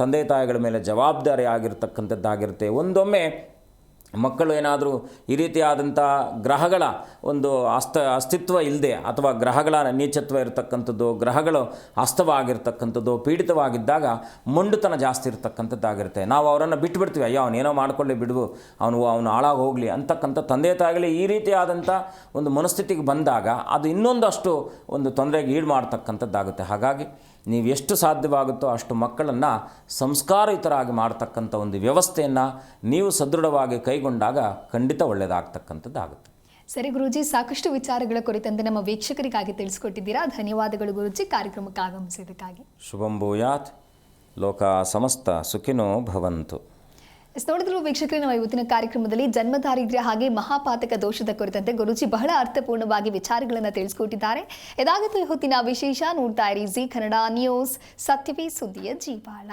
[SPEAKER 2] ತಂದೆ ತಾಯಿಗಳ ಮೇಲೆ ಜವಾಬ್ದಾರಿ ಆಗಿರ್ತಕ್ಕಂಥದ್ದಾಗಿರುತ್ತೆ. ಒಂದೊಮ್ಮೆ ಮಕ್ಕಳು ಏನಾದರೂ ಈ ರೀತಿಯಾದಂಥ ಗ್ರಹಗಳ ಒಂದು ಅಸ್ತಿತ್ವ ಇಲ್ಲದೆ ಅಥವಾ ಗ್ರಹಗಳ ನೀಚತ್ವ ಇರತಕ್ಕಂಥದ್ದು, ಗ್ರಹಗಳು ಅಸ್ತವಾಗಿರ್ತಕ್ಕಂಥದ್ದು, ಪೀಡಿತವಾಗಿದ್ದಾಗ ಮೊಂಡುತನ ಜಾಸ್ತಿ ಇರತಕ್ಕಂಥದ್ದಾಗಿರುತ್ತೆ. ನಾವು ಅವರನ್ನು ಬಿಟ್ಟುಬಿಡ್ತೀವಿ, ಅಯ್ಯೋ ಅವನೇನೋ ಮಾಡ್ಕೊಳ್ಳಿ ಬಿಡುವು, ಅವನು ಹಾಳಾಗಿ ಹೋಗಲಿ ಅಂತಕ್ಕಂಥ ತಂದೆ ತಾಯಿಗಳೇ ಈ ರೀತಿಯಾದಂಥ ಒಂದು ಮನಸ್ಥಿತಿಗೆ ಬಂದಾಗ ಅದು ಇನ್ನೊಂದಷ್ಟು ಒಂದು ತೊಂದರೆಗೆ ಈಡು ಮಾಡ್ತಕ್ಕಂಥದ್ದಾಗುತ್ತೆ. ಹಾಗಾಗಿ ನೀವು ಎಷ್ಟು ಸಾಧ್ಯವಾಗುತ್ತೋ ಅಷ್ಟು ಮಕ್ಕಳನ್ನು ಸಂಸ್ಕಾರಯುತರಾಗಿ ಮಾಡ್ತಕ್ಕಂಥ ಒಂದು ವ್ಯವಸ್ಥೆಯನ್ನು ನೀವು ಸದೃಢವಾಗಿ ಕೈಗೊಂಡಾಗ ಖಂಡಿತ ಒಳ್ಳೆಯದಾಗ್ತಕ್ಕಂಥದ್ದಾಗುತ್ತೆ.
[SPEAKER 1] ಸರಿ ಗುರೂಜಿ, ಸಾಕಷ್ಟು ವಿಚಾರಗಳ ಕುರಿತಂತೆ ನಮ್ಮ ವೀಕ್ಷಕರಿಗಾಗಿ ತಿಳಿಸ್ಕೊಟ್ಟಿದ್ದೀರಾ. ಧನ್ಯವಾದಗಳು ಗುರೂಜಿ, ಕಾರ್ಯಕ್ರಮಕ್ಕೆ ಆಗಮಿಸಿದ್ದಕ್ಕಾಗಿ.
[SPEAKER 2] ಶುಭಂ ಭೂಯಾತ್, ಲೋಕ ಸಮಸ್ತ ಸುಖಿನೋ ಭವಂತು.
[SPEAKER 1] ನೋಡಿದ್ರು ವೀಕ್ಷಕರೇ, ನಮ್ಮ ಇವತ್ತಿನ ಕಾರ್ಯಕ್ರಮದಲ್ಲಿ ಜನ್ಮದಾರಿದ್ರ್ಯ ಹಾಗೆ ಮಹಾಪಾತಕ ದೋಷದ ಕುರಿತಂತೆ ಗುರೂಜಿ ಬಹಳ ಅರ್ಥಪೂರ್ಣವಾಗಿ ವಿಚಾರಗಳನ್ನು ತಿಳಿಸ್ಕೊಟ್ಟಿದ್ದಾರೆ. ಇದಾಗಿತ್ತು ಇವತ್ತಿನ ವಿಶೇಷ. ನೋಡ್ತಾ ಇರಿ ಜಿ ಕನ್ನಡ ನ್ಯೂಸ್, ಸತ್ಯವೇ ಸುದ್ದಿಯ ಜೀವಾಳ.